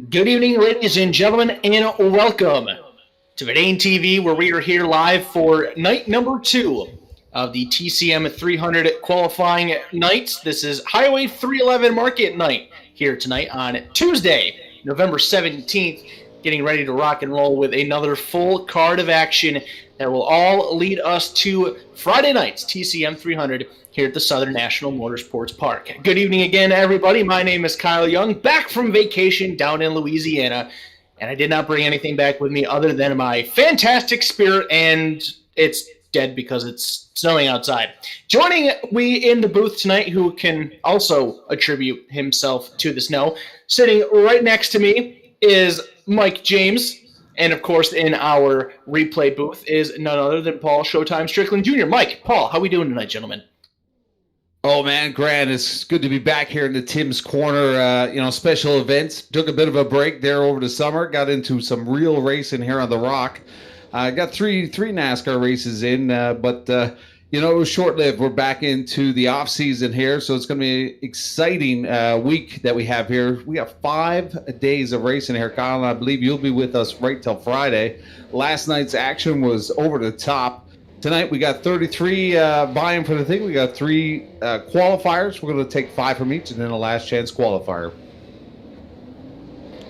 Good evening, ladies and gentlemen, and welcome to Vidane TV, where we are here live for night number 2 of the TCM 300 qualifying nights. This is Highway 311 Market Night here tonight on Tuesday, November 17th, getting ready to rock and roll with another full card of action that will all lead us to Friday night's TCM 300 here at the Southern National Motorsports Park. Good evening again, everybody. My name is Kyle Young, back from vacation down in Louisiana, and I did not bring anything back with me other than my fantastic spirit, and it's dead because it's snowing outside. Joining me in the booth tonight, who can also attribute himself to the snow, sitting right next to me is Mike James, and of course in our replay booth is none other than Paul Showtime Strickland Jr. Mike, Paul, how are we doing tonight, gentlemen? Oh, man, Grant, it's good to be back here in the Tim's Corner, special events. Took a bit of a break there over the summer. Got into some real racing here on the Rock. Got three NASCAR races in, but it was short-lived. We're back into the off-season here, so it's going to be an exciting week that we have here. We got 5 days of racing here, Kyle, and I believe you'll be with us right till Friday. Last night's action was over the top. Tonight we got 33 buy-in for the thing. We got 3 qualifiers. We're going to take 5 from each, and then a last chance qualifier.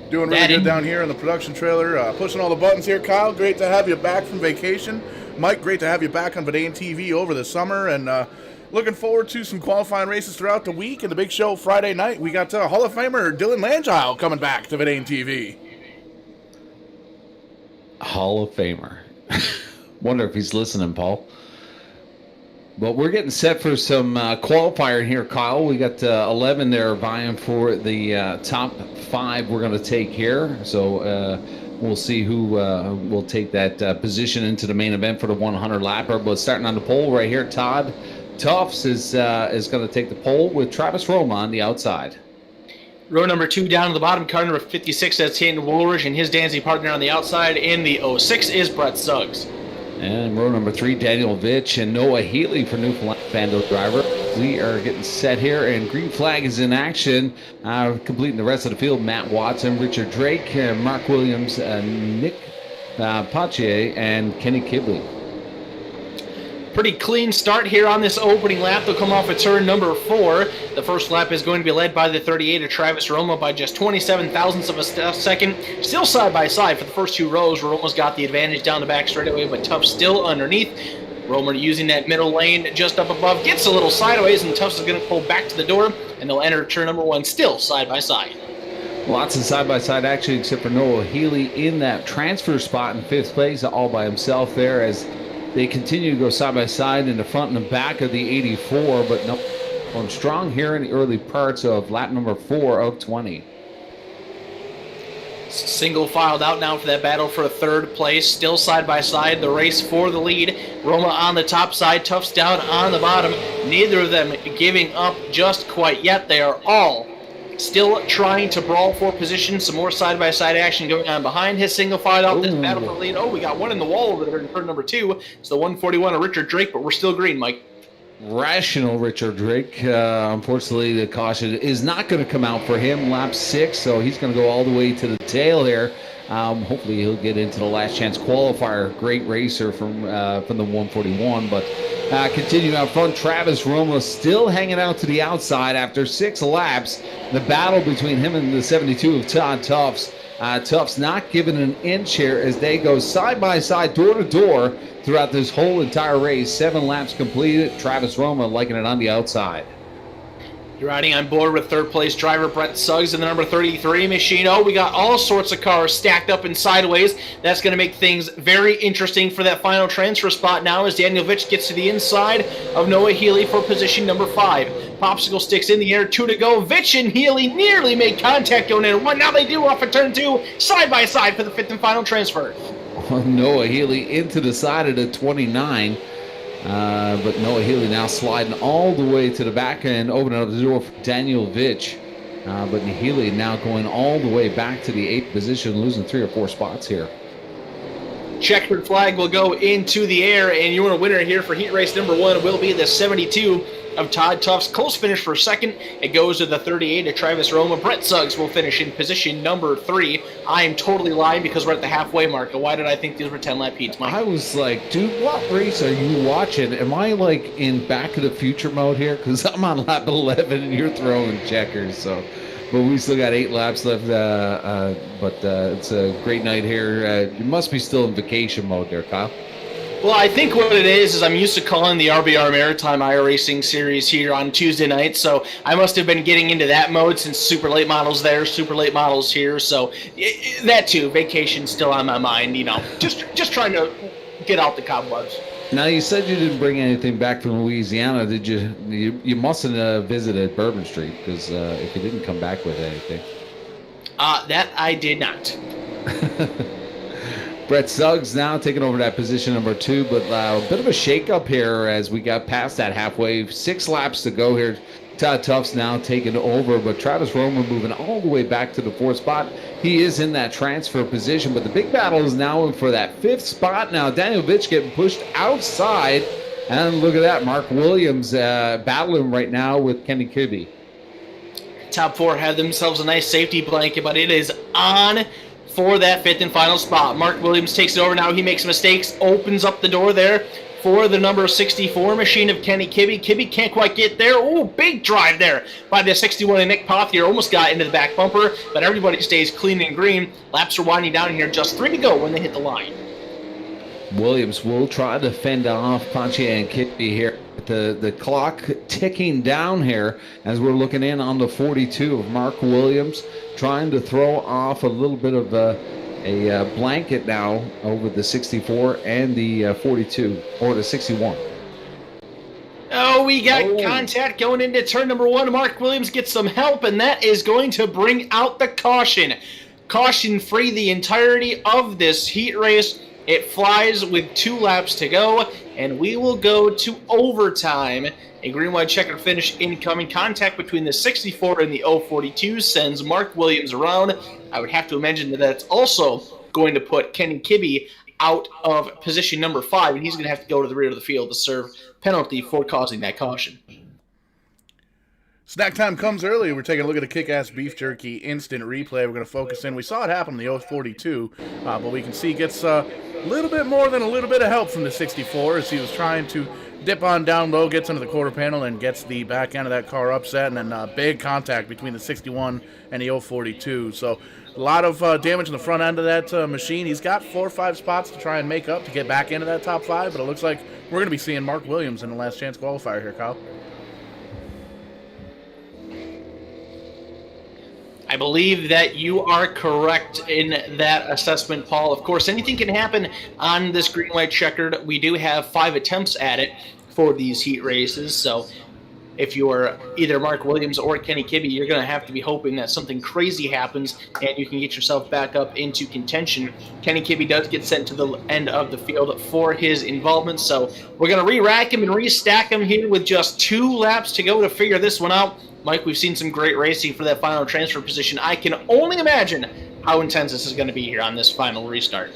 Doing really good down here in the production trailer. Pushing all the buttons here, Kyle. Great to have you back from vacation. Mike, great to have you back on Vidane TV over the summer. And looking forward to some qualifying races throughout the week. And the big show Friday night, we got Hall of Famer Dylan Langile coming back to Vidane TV. Hall of Famer. Wonder if he's listening, Paul. But we're getting set for some qualifier here, Kyle. We got 11 there vying for the top 5 we're going to take here. So we'll see who will take that position into the main event for the 100 lapper. But starting on the pole right here, Todd Tufts is going to take the pole with Travis Roma on the outside. Row number 2 down to the bottom, car number 56, that's Hayden Woolridge, and his Danzy partner on the outside in the 06 is Brett Suggs. And row number 3, Daniel Vitch and Noah Healy for Newfoundland Bando driver. We are getting set here, and green flag is in action. Completing the rest of the field, Matt Watson, Richard Drake, Mark Williams, Nick Pache, and Kenny Kibley. Pretty clean start here on this opening lap. They'll come off at turn number 4. The first lap is going to be led by the 38 of Travis Roma by just 27 thousandths of a second. Still side by side for the first 2 rows. Roma's got the advantage down the back straightaway, but Tufts still underneath. Roma using that middle lane just up above. Gets a little sideways, and Tufts is going to pull back to the door, and they'll enter turn number 1 still side by side. Lots of side-by-side action except for Noah Healy in that transfer spot in 5th place, all by himself there as they continue to go side-by-side in the front and the back of the 84, but no, going strong here in the early parts of lap number 4 of 20. Single filed out now for that battle for 3rd place. Still side-by-side, the race for the lead. Roma on the top side, Tufts down on the bottom. Neither of them giving up just quite yet. They are all still trying to brawl for position. Some more side-by-side action going on behind his single file out. This battle for the lead. Oh, we got one in the wall over there in turn number 2. It's the 141 of Richard Drake, but we're still green, Mike. Rational Richard Drake. Unfortunately, the caution is not going to come out for him. Lap 6, so he's going to go all the way to the tail here. Hopefully, he'll get into the last chance qualifier. Great racer from the 141, but continuing out front, Travis Roma still hanging out to the outside after 6 laps. The battle between him and the 72 of Todd Tufts. Tufts not given an inch here as they go side by side, door to door throughout this whole entire race. 7 laps completed. Travis Roma liking it on the outside. You're riding on board with 3rd place driver Brett Suggs in the number 33 machine. Oh, we got all sorts of cars stacked up and sideways. That's going to make things very interesting for that final transfer spot now as Daniel Vitch gets to the inside of Noah Healy for position number 5. Popsicle sticks in the air, 2 to go. Vitch and Healy nearly made contact going in. Now they do off of turn 2, side by side for the 5th and final transfer. Noah Healy into the side of the 29. But Noah Healy now sliding all the way to the back end, opening up the door for Daniel Vitch. But Healy now going all the way back to the 8th position, losing 3 or 4 spots here. checkered flag will go into the air, and your winner here for heat race number 1 will be the 72 of Todd Tuff's. Close finish for second. It goes to the 38 of Travis Roma. Brett Suggs will finish in position number 3. I am totally lying because we're at the halfway mark. Why did I think these were 10-lap heats, Mike? I was like, dude, what race are you watching? Am I like in Back to the Future mode here? Because I'm on lap 11 and you're throwing checkers. So, but we still got 8 laps left. But it's a great night here. You must be still in vacation mode there, Kyle. Well, I think what it is I'm used to calling the RBR Maritime iRacing series here on Tuesday nights, so I must have been getting into that mode since super late models there, super late models here, so that too, vacation still on my mind, just trying to get out the cobwebs. Now, you said you didn't bring anything back from Louisiana. Did you? You mustn't have visited Bourbon Street, because if you didn't come back with anything. That I did not. Brett Suggs now taking over that position number 2, but a bit of a shakeup here as we got past that halfway. 6 laps to go here. Todd Tuff's now taking over, but Travis Roma moving all the way back to the 4th spot. He is in that transfer position, but the big battle is now in for that 5th spot. Now Daniel Vitch getting pushed outside, and look at that, Mark Williams battling right now with Kenny Kibbe. Top 4 have themselves a nice safety blanket, but it is on for that 5th and final spot. Mark Williams takes it over now. He makes mistakes, opens up the door there for the number 64 machine of Kenny Kibbe. Kibbe can't quite get there. Oh, big drive there by the 61 and Nick Pothier. Almost got into the back bumper, but everybody stays clean and green. Laps are winding down here. Just 3 to go when they hit the line. Williams will try to fend off Ponche and Kibbe here. The clock ticking down here as we're looking in on the 42 of Mark Williams, trying to throw off a little bit of a blanket now over the 64 and the 42, or the 61. Oh, we got contact going into turn number 1. Mark Williams gets some help, and that is going to bring out the caution. Caution free the entirety of this heat race. It flies with 2 laps to go, and we will go to overtime. A green-white checkered finish incoming. Contact between the 64 and the 042 sends Mark Williams around. I would have to imagine that that's also going to put Kenny Kibbe out of position number 5, and he's going to have to go to the rear of the field to serve penalty for causing that caution. Snack time comes early. We're taking a look at a kick-ass beef jerky instant replay. We're going to focus in. We saw it happen in the 042, but we can see gets a little bit more than a little bit of help from the 64 as he was trying to dip on down low, gets into the quarter panel, and gets the back end of that car upset, and then big contact between the 61 and the 042. So a lot of damage in the front end of that machine. He's got 4 or 5 spots to try and make up to get back into that top 5, but it looks like we're going to be seeing Mark Williams in the last chance qualifier here, Kyle. I believe that you are correct in that assessment, Paul. Of course, anything can happen on this green-white checkered. We do have 5 attempts at it for these heat races, so if you're either Mark Williams or Kenny Kibbe, you're going to have to be hoping that something crazy happens and you can get yourself back up into contention. Kenny Kibbe does get sent to the end of the field for his involvement, so we're going to re-rack him and restack him here with just 2 laps to go to figure this one out. Mike, we've seen some great racing for that final transfer position. I can only imagine how intense this is going to be here on this final restart.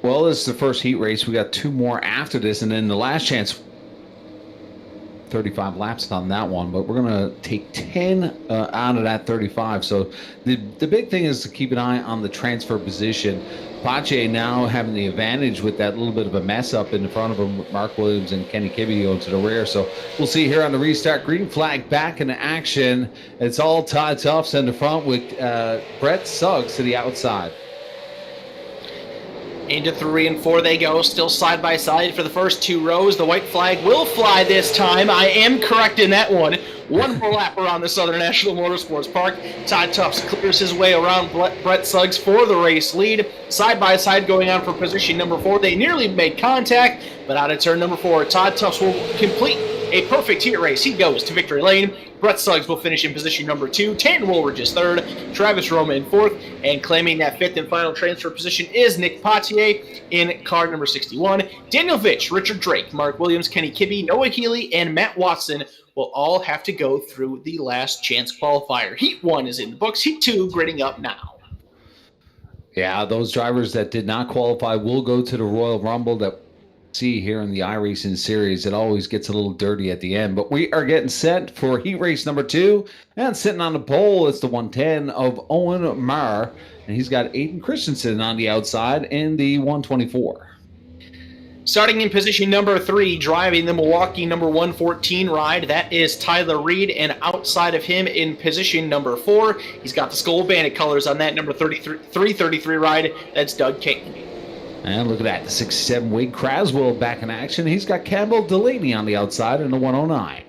Well, this is the first heat race. We got 2 more after this, and then the last chance, 35 laps on that one, but we're going to take 10 out of that 35. So the big thing is to keep an eye on the transfer position. Pache now having the advantage with that little bit of a mess up in the front of him with Mark Williams and Kenny Kibbe going to the rear. So we'll see here on the restart. Green flag back in action. It's all Todd Tuffs in the front with Brett Suggs to the outside. Into 3 and 4 they go, still side by side for the first 2 rows. The white flag will fly this time. I am correct in that one. 1 more lap around the Southern National Motorsports Park. Todd Tuffs clears his way around Brett Suggs for the race lead. Side by side going on for position number 4. They nearly made contact, but out of turn number 4, Todd Tuffs will complete a perfect heat race. He goes to victory lane. Brett Suggs will finish in position number 2. Tan Woolridge is 3rd. Travis Roma in 4th. And claiming that 5th and final transfer position is Nick Pothier in car number 61. Daniel Vitch, Richard Drake, Mark Williams, Kenny Kibbe, Noah Healy, and Matt Watson will all have to go through the last chance qualifier. Heat 1 is in the books. Heat 2 gridding up now. Yeah, those drivers that did not qualify will go to the Royal Rumble that we see here in the iRacing series. It always gets a little dirty at the end, but we are getting set for heat race number 2. And sitting on the pole is the 110 of Owen Marr, and he's got Aiden Christensen on the outside in the 124. Starting in position number 3, driving the Milwaukee number 114 ride, that is Tyler Reed, and outside of him in position number 4, he's got the Skull Bandit colors on that number 333 ride, that's Doug King. And look at that, the 67 Wade Craswell back in action. He's got Campbell Delaney on the outside in the 109.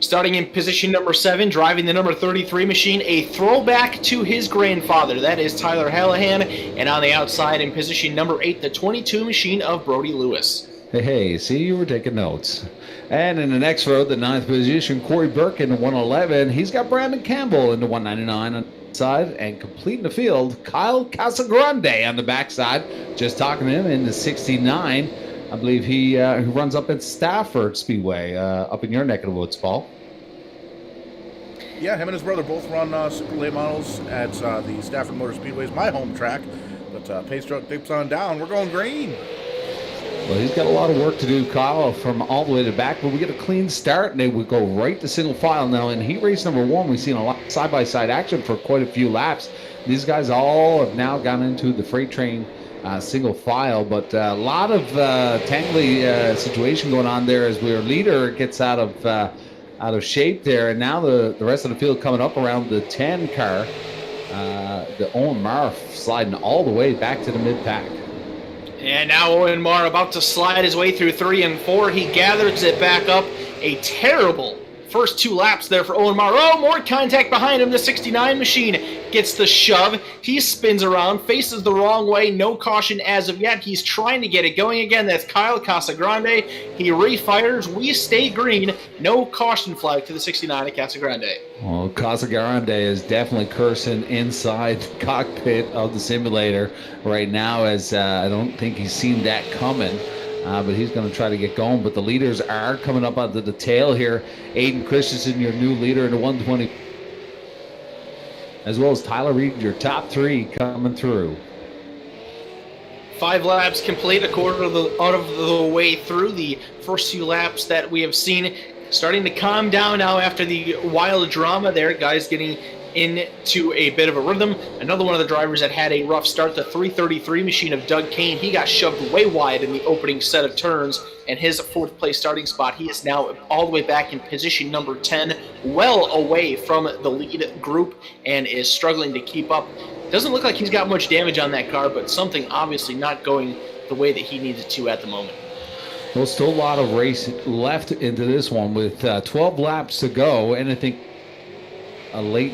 Starting in position number 7, driving the number 33 machine, a throwback to his grandfather. That is Tyler Hallahan. And on the outside in position number 8, the 22 machine of Brody Lewis. Hey, see, you were taking notes. And in the next row, the 9th position, Corey Burke in the 111. He's got Brandon Campbell in the 199 on the side. And completing the field, Kyle Casagrande on the backside. Just talking to him in the 69. I believe he runs up at Stafford Speedway, up in your neck of the woods, Paul. Yeah, him and his brother both run super late models at the Stafford Motor Speedway, my home track. But pace truck dips on down. We're going green. Well, he's got a lot of work to do, Kyle, from all the way to the back. But we get a clean start, and they would go right to single file. Now, in heat race number 1, we've seen a lot of side-by-side action for quite a few laps. These guys all have now gone into the freight train single file, but a lot of tangly situation going on there as our leader gets out of shape there, and now the rest of the field coming up around the 10 car. The Owen Marr sliding all the way back to the mid-pack. And now Owen Marr about to slide his way through 3 and 4. He gathers it back up. A terrible first 2 laps there for Owen Marr. Oh, more contact behind him. The 69 machine gets the shove. He spins around, faces the wrong way. No caution as of yet. He's trying to get it going again. That's Kyle Casagrande. He refires. We stay green. No caution flag to the 69 at Casagrande. Well, Casagrande is definitely cursing inside the cockpit of the simulator right now, as I don't think he's seen that coming. But he's going to try to get going. But the leaders are coming up onto the tail here. Aiden Christensen, your new leader in the 120. As well as Tyler Reed, your top 3 coming through. 5 laps complete, a quarter of the way through the first few laps that we have seen. Starting to calm down now after the wild drama there. Guys getting into a bit of a rhythm. Another one of the drivers that had a rough start, the 333 machine of Doug Kane. He got shoved way wide in the opening set of turns, and his 4th place starting spot, he is now all the way back in position number 10, well away from the lead group, and is struggling to keep up. Doesn't look like he's got much damage on that car, but something obviously not going the way that he needs it to at the moment. Well, still a lot of race left into this one with 12 laps to go, and I think late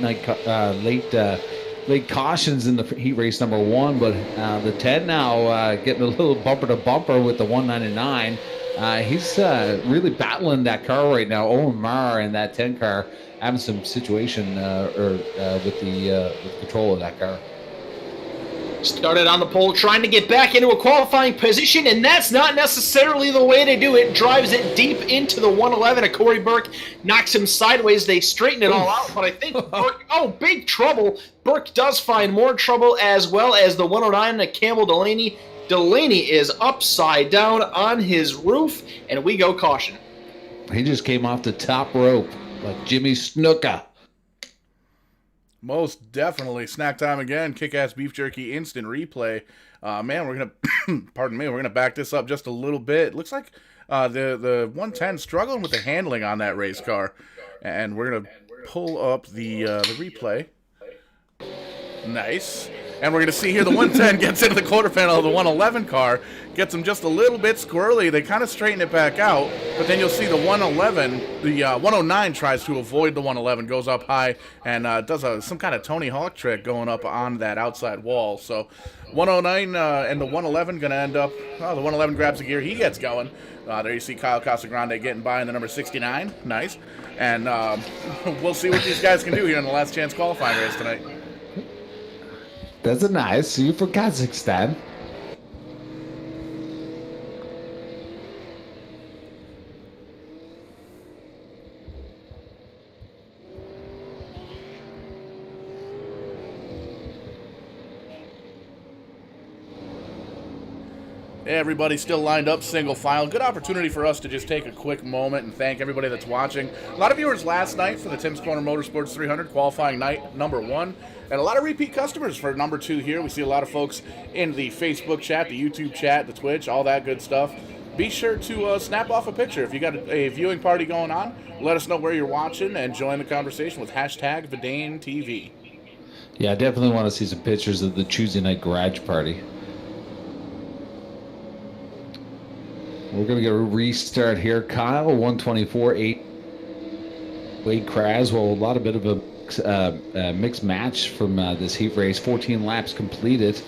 cautions in the heat race number 1, but the 10 now getting a little bumper to bumper with the 199. He's really battling that car right now. Owen Marr in that 10 car having some situation with the control of that car. Started on the pole, trying to get back into a qualifying position, and that's not necessarily the way to do it. Drives it deep into the 111. A Corey Burke knocks him sideways. They straighten it all out, but I think Burke, big trouble. Burke does find more trouble, as well as the 109 of Campbell Delaney. Delaney is upside down on his roof, and we go caution. He just came off the top rope like Jimmy Snuka. Most definitely. Snack time again. Kick-ass beef jerky instant replay. Man, we're going to, pardon me, we're going to back this up just a little bit. Looks like the 110 struggling with the handling on that race car. And we're going to pull up the replay. Nice. And we're going to see here the 110 gets into the quarter panel of the 111 car, gets them just a little bit squirrely. They kind of straighten it back out, but then you'll see the 111, the 109 tries to avoid the 111, goes up high, and does some kind of Tony Hawk trick going up on that outside wall. So 109 and the 111 going to end up, the 111 grabs the gear, he gets going. There you see Kyle Casagrande getting by in the number 69. Nice. And we'll see what these guys can do here in the last chance qualifying race tonight. That's a nice. See you for Kazakhstan. Everybody's still lined up single file. Good opportunity for us to just take a quick moment and thank everybody that's watching. A lot of viewers last night for the Tim's Corner Motorsports 300 qualifying night number 1. And a lot of repeat customers for number 2 here. We see a lot of folks in the Facebook chat, the YouTube chat, the Twitch, all that good stuff. Be sure to snap off a picture. If you got a viewing party going on, let us know where you're watching and join the conversation with hashtag Vidane TV. Yeah, I definitely want to see some pictures of the Tuesday night garage party. We're going to get a restart here. Kyle, 124.8. Wade Craswell, a bit of a mixed match from this heat race. 14 laps completed.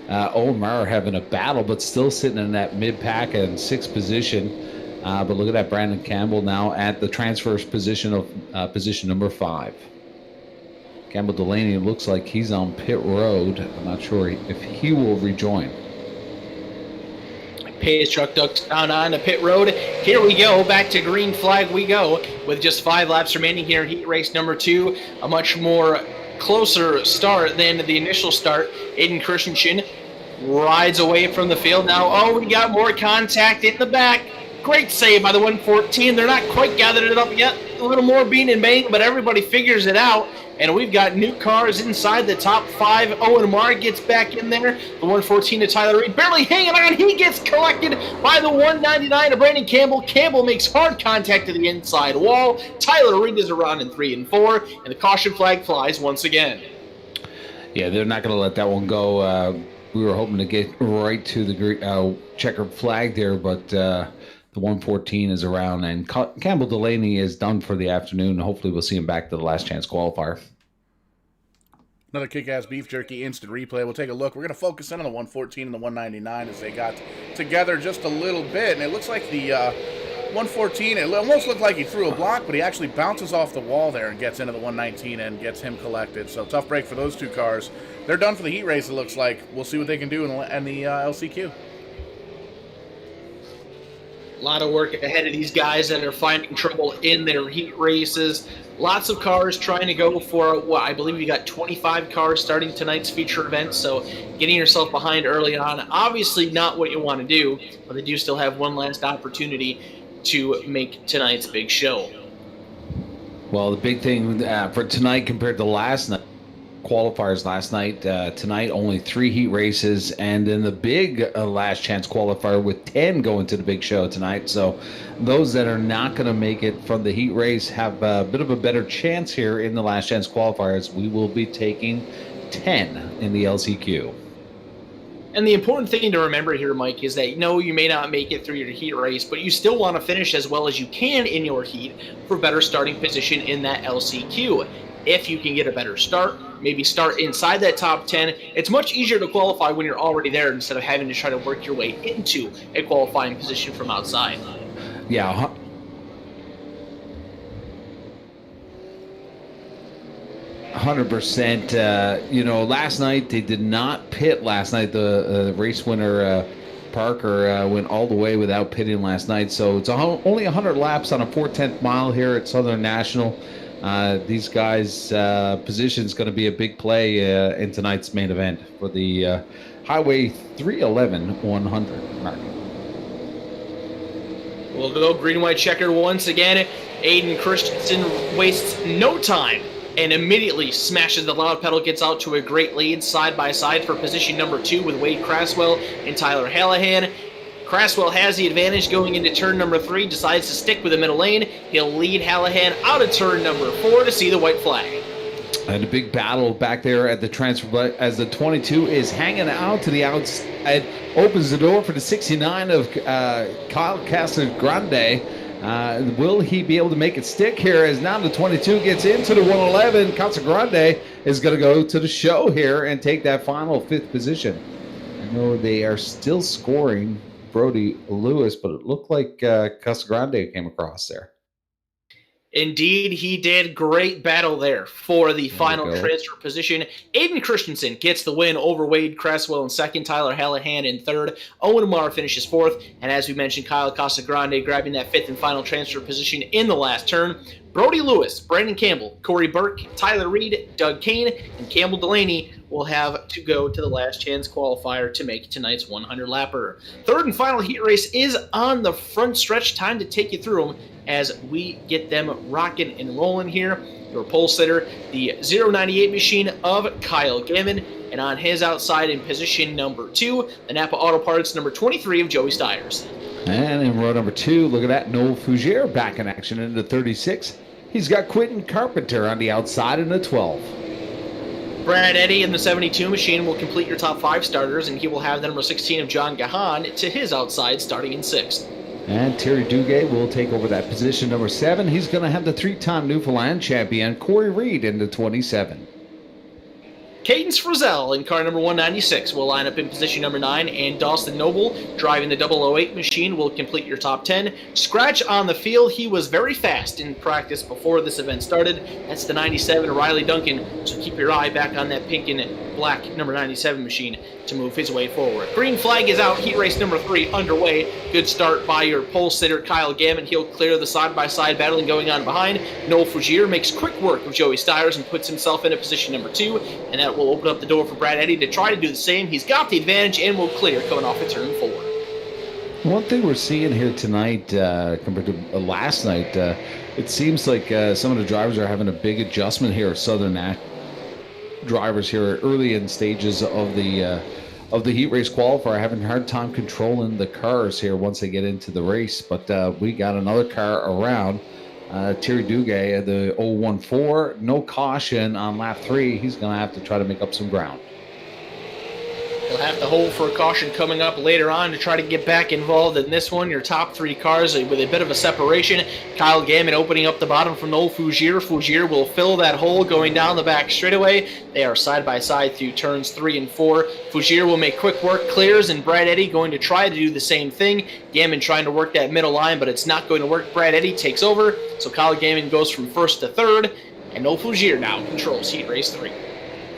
Owen Maurer having a battle, but still sitting in that mid-pack and 6th position. But look at that, Brandon Campbell now at the transfer position of position number 5. Campbell Delaney looks like he's on pit road. I'm not sure if he will rejoin. Pace truck ducks down on the pit road. Here we go. Back to green flag we go with just 5 laps remaining here. Heat race number 2. A much more closer start than the initial start. Aiden Christensen rides away from the field now. Oh, we got more contact in the back. Great save by the 114. They're not quite gathered it up yet. A little more being and bang, but everybody figures it out. And we've got new cars inside the top 5. Owen Marr gets back in there. The 114 to Tyler Reed, barely hanging on. He gets collected by the 199 to Brandon Campbell. Campbell makes hard contact to the inside wall. Tyler Reed is around in 3 and 4, and the caution flag flies once again. Yeah, they're not going to let that one go. We were hoping to get right to the checkered flag there, but the 114 is around, and Campbell Delaney is done for the afternoon. Hopefully we'll see him back to the last chance qualifier. Another kick-ass beef jerky instant replay. We'll take a look. We're going to focus in on the 114 and the 199 as they got together just a little bit. And it looks like the 114, it almost looked like he threw a block, but he actually bounces off the wall there and gets into the 119 and gets him collected. So tough break for those 2 cars. They're done for the heat race, it looks like. We'll see what they can do in the LCQ. A lot of work ahead of these guys that are finding trouble in their heat races. Lots of cars trying to go for what I believe you got 25 cars starting tonight's feature event, so getting yourself behind early on, obviously not what you want to do, but they do still have one last opportunity to make tonight's big show. Well, the big thing for tonight compared to last night, qualifiers last night, tonight only 3 heat races, and then the big last chance qualifier with 10 going to the big show tonight. So those that are not going to make it from the heat race have a bit of a better chance here in the last chance qualifiers. We will be taking 10 in the LCQ. And the important thing to remember here, Mike, is that no, you may not make it through your heat race, but you still want to finish as well as you can in your heat for better starting position in that LCQ. If you can get a better start, maybe start inside that top 10, it's much easier to qualify when you're already there instead of having to try to work your way into a qualifying position from outside. Yeah. 100%. Last night they did not pit last night. The race winner, Parker, went all the way without pitting last night. So it's only 100 laps on a 4/10 mile here at Southern National. These guys' position is going to be a big play in tonight's main event for the Highway 311 100 mark. We'll go green-white checker once again. Aiden Christensen wastes no time and immediately smashes the loud pedal, gets out to a great lead side by side for position number 2 with Wade Craswell and Tyler Hallahan. Craswell has the advantage going into turn number 3, decides to stick with the middle lane. He'll lead Hallahan out of turn number 4 to see the white flag. And a big battle back there at the transfer as the 22 is hanging out to the outside, opens the door for the 69 of Kyle Casagrande. Will he be able to make it stick here as now the 22 gets into the 111. Casagrande is going to go to the show here and take that final 5th position. I know they are still scoring Brody Lewis, but it looked like Casagrande came across there. Indeed, he did. Great battle there for the final transfer position. Aiden Christensen gets the win over Wade Craswell in 2nd, Tyler Hallahan in 3rd. Owen Maurer finishes 4th. And as we mentioned, Kyle Casagrande grabbing that 5th and final transfer position in the last turn. Brody Lewis, Brandon Campbell, Corey Burke, Tyler Reed, Doug Kane, and Campbell Delaney will have to go to the last chance qualifier to make tonight's 100-lapper. Third and final heat race is on the front stretch. Time to take you through them as we get them rocking and rolling here. Your pole sitter, the 098 machine of Kyle Gammon, and on his outside in position number 2, the Napa Auto Parts number 23 of Joey Stiers. And in row number 2, look at that, Noel Fougere back in action in the 36. He's got Quentin Carpenter on the outside in the 12. Brad Eddy in the 72 machine will complete your top 5 starters, and he will have the number 16 of John Gahan to his outside starting in 6th. And Terry Duguay will take over that position number 7. He's going to have the 3-time Newfoundland champion Corey Reed in the 27. Cadence Frizzell in car number 196 will line up in position number 9, and Dawson Noble, driving the 008 machine, will complete your top 10. Scratch on the field, he was very fast in practice before this event started. That's the 97, Riley Duncan, so keep your eye back on that pink and black number 97 machine to move his way forward. Green flag is out, heat race number 3 underway. Good start by your pole sitter, Kyle Gammon. He'll clear the side-by-side battling going on behind. Noel Fougere makes quick work of Joey Stiers and puts himself into position number 2, and that will open up the door for Brad Eddy to try to do the same. He's got the advantage and will clear coming off a turn 4. One thing we're seeing here tonight compared to last night, it seems like some of the drivers are having a big adjustment here. Southern National drivers here early in stages of the heat race qualifier having a hard time controlling the cars here once they get into the race. But we got another car around. Terry Duguay, the 014, no caution on lap 3. He's going to have to try to make up some ground. He'll have to hold for a caution coming up later on to try to get back involved in this one. Your top 3 cars with a bit of a separation. Kyle Gammon opening up the bottom from Noel Fougere. Fougere will fill that hole going down the back straightaway. They are side by side through turns 3 and 4. Fougere will make quick work, clears, and Brad Eddy going to try to do the same thing. Gammon trying to work that middle line, but it's not going to work. Brad Eddy takes over, so Kyle Gammon goes from 1st to 3rd, and Noel Fougere now controls heat race 3.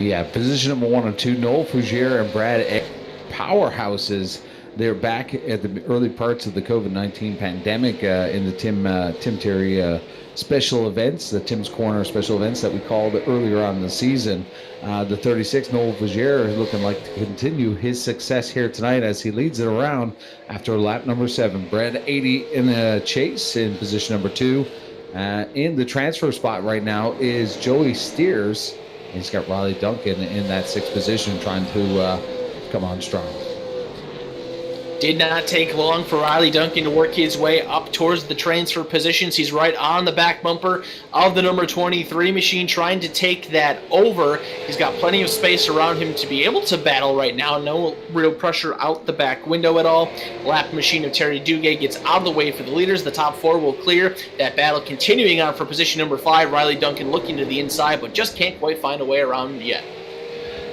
Yeah, position number 1 and 2, Noel Fougere and Brad Eddy, powerhouses. They're back at the early parts of the COVID-19 pandemic in the Tim Terry special events, the Tim's Corner special events that we called earlier on in the season. The 36, Noel Fougere, is looking like to continue his success here tonight as he leads it around after lap number 7. Brad Eddy in the chase in position number 2. In the transfer spot right now is Joey Stiers. He's got Riley Duncan in that 6th position trying to come on strong. Did not take long for Riley Duncan to work his way up towards the transfer positions. He's right on the back bumper of the number 23 machine, trying to take that over. He's got plenty of space around him to be able to battle right now. No real pressure out the back window at all. Lap machine of Terry Duguay gets out of the way for the leaders. The top 4 will clear. That battle continuing on for position number 5. Riley Duncan looking to the inside, but just can't quite find a way around yet.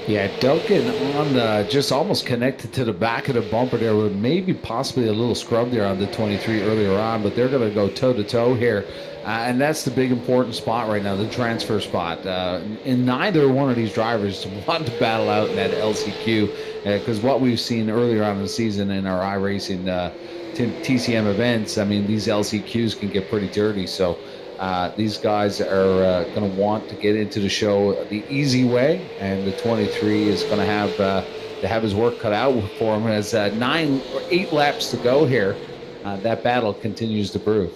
Yeah, Duncan on just almost connected to the back of the bumper there with maybe possibly a little scrub there on the 23 earlier on, but they're going to go toe-to-toe here. And that's the big important spot right now, the transfer spot. And neither one of these drivers want to battle out in that LCQ because what we've seen earlier on in the season in our iRacing TCM events, I mean, these LCQs can get pretty dirty. So these guys are going to want to get into the show the easy way, and the 23 is going to have his work cut out for him as 9 or 8 laps to go here. That battle continues to brew.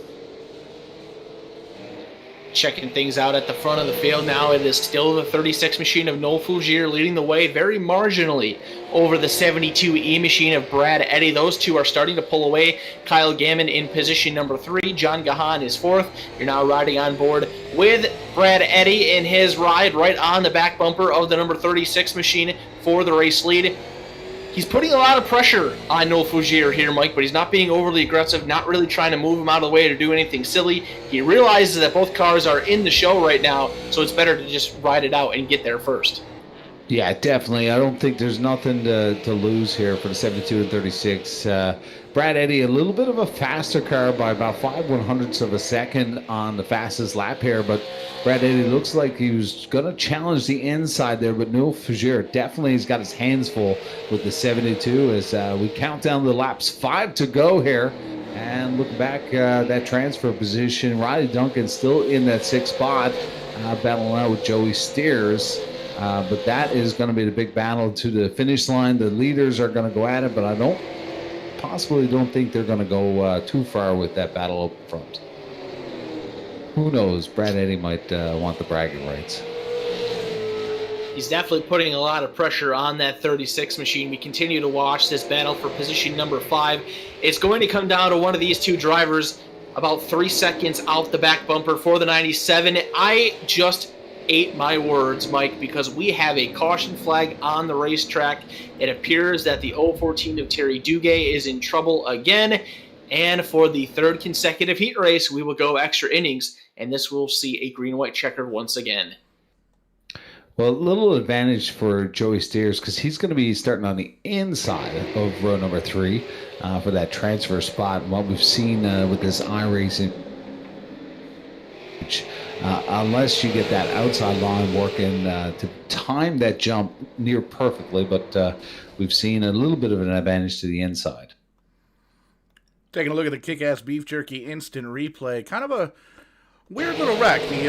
Checking things out at the front of the field now. It is still the 36 machine of Noel Fougere leading the way very marginally over the 72E machine of Brad Eddy. Those two are starting to pull away. Kyle Gammon in position number 3. John Gahan is 4th. You're now riding on board with Brad Eddy in his ride right on the back bumper of the number 36 machine for the race lead. He's putting a lot of pressure on Noel Fougere here, Mike, but he's not being overly aggressive, not really trying to move him out of the way to do anything silly. He realizes that both cars are in the show right now, so it's better to just ride it out and get there first. Yeah, definitely. I don't think there's nothing to lose here for the 72 and 36. Brad Eddy, a little bit of a faster car by about 5/100ths of a second on the fastest lap here, but Brad Eddy looks like he was going to challenge the inside there, but Noel Fougere definitely has got his hands full with the 72 as we count down the laps. 5 to go here. And looking back, that transfer position, Riley Duncan still in that 6th spot, battling out with Joey Steers. But that is going to be the big battle to the finish line. The leaders are going to go at it, but I don't think they're going to go too far with that battle up front. Who knows? Brad Eddy might want the bragging rights. He's definitely putting a lot of pressure on that 36 machine. We continue to watch this battle for position number 5. It's going to come down to one of these two drivers about 3 seconds out the back bumper for the 97. I just ate my words, Mike, because we have a caution flag on the racetrack. It appears that the 014 of Terry Duguay is in trouble again. And for the 3rd consecutive heat race, we will go extra innings, and this will see a green-white checker once again. Well, a little advantage for Joey Steers because he's going to be starting on the inside of row number 3 for that transfer spot. And what we've seen with this iRACING, unless you get that outside line working to time that jump near perfectly, but we've seen a little bit of an advantage to the inside. Taking a look at the Kick-Ass Beef Jerky instant replay, kind of a weird little wreck. The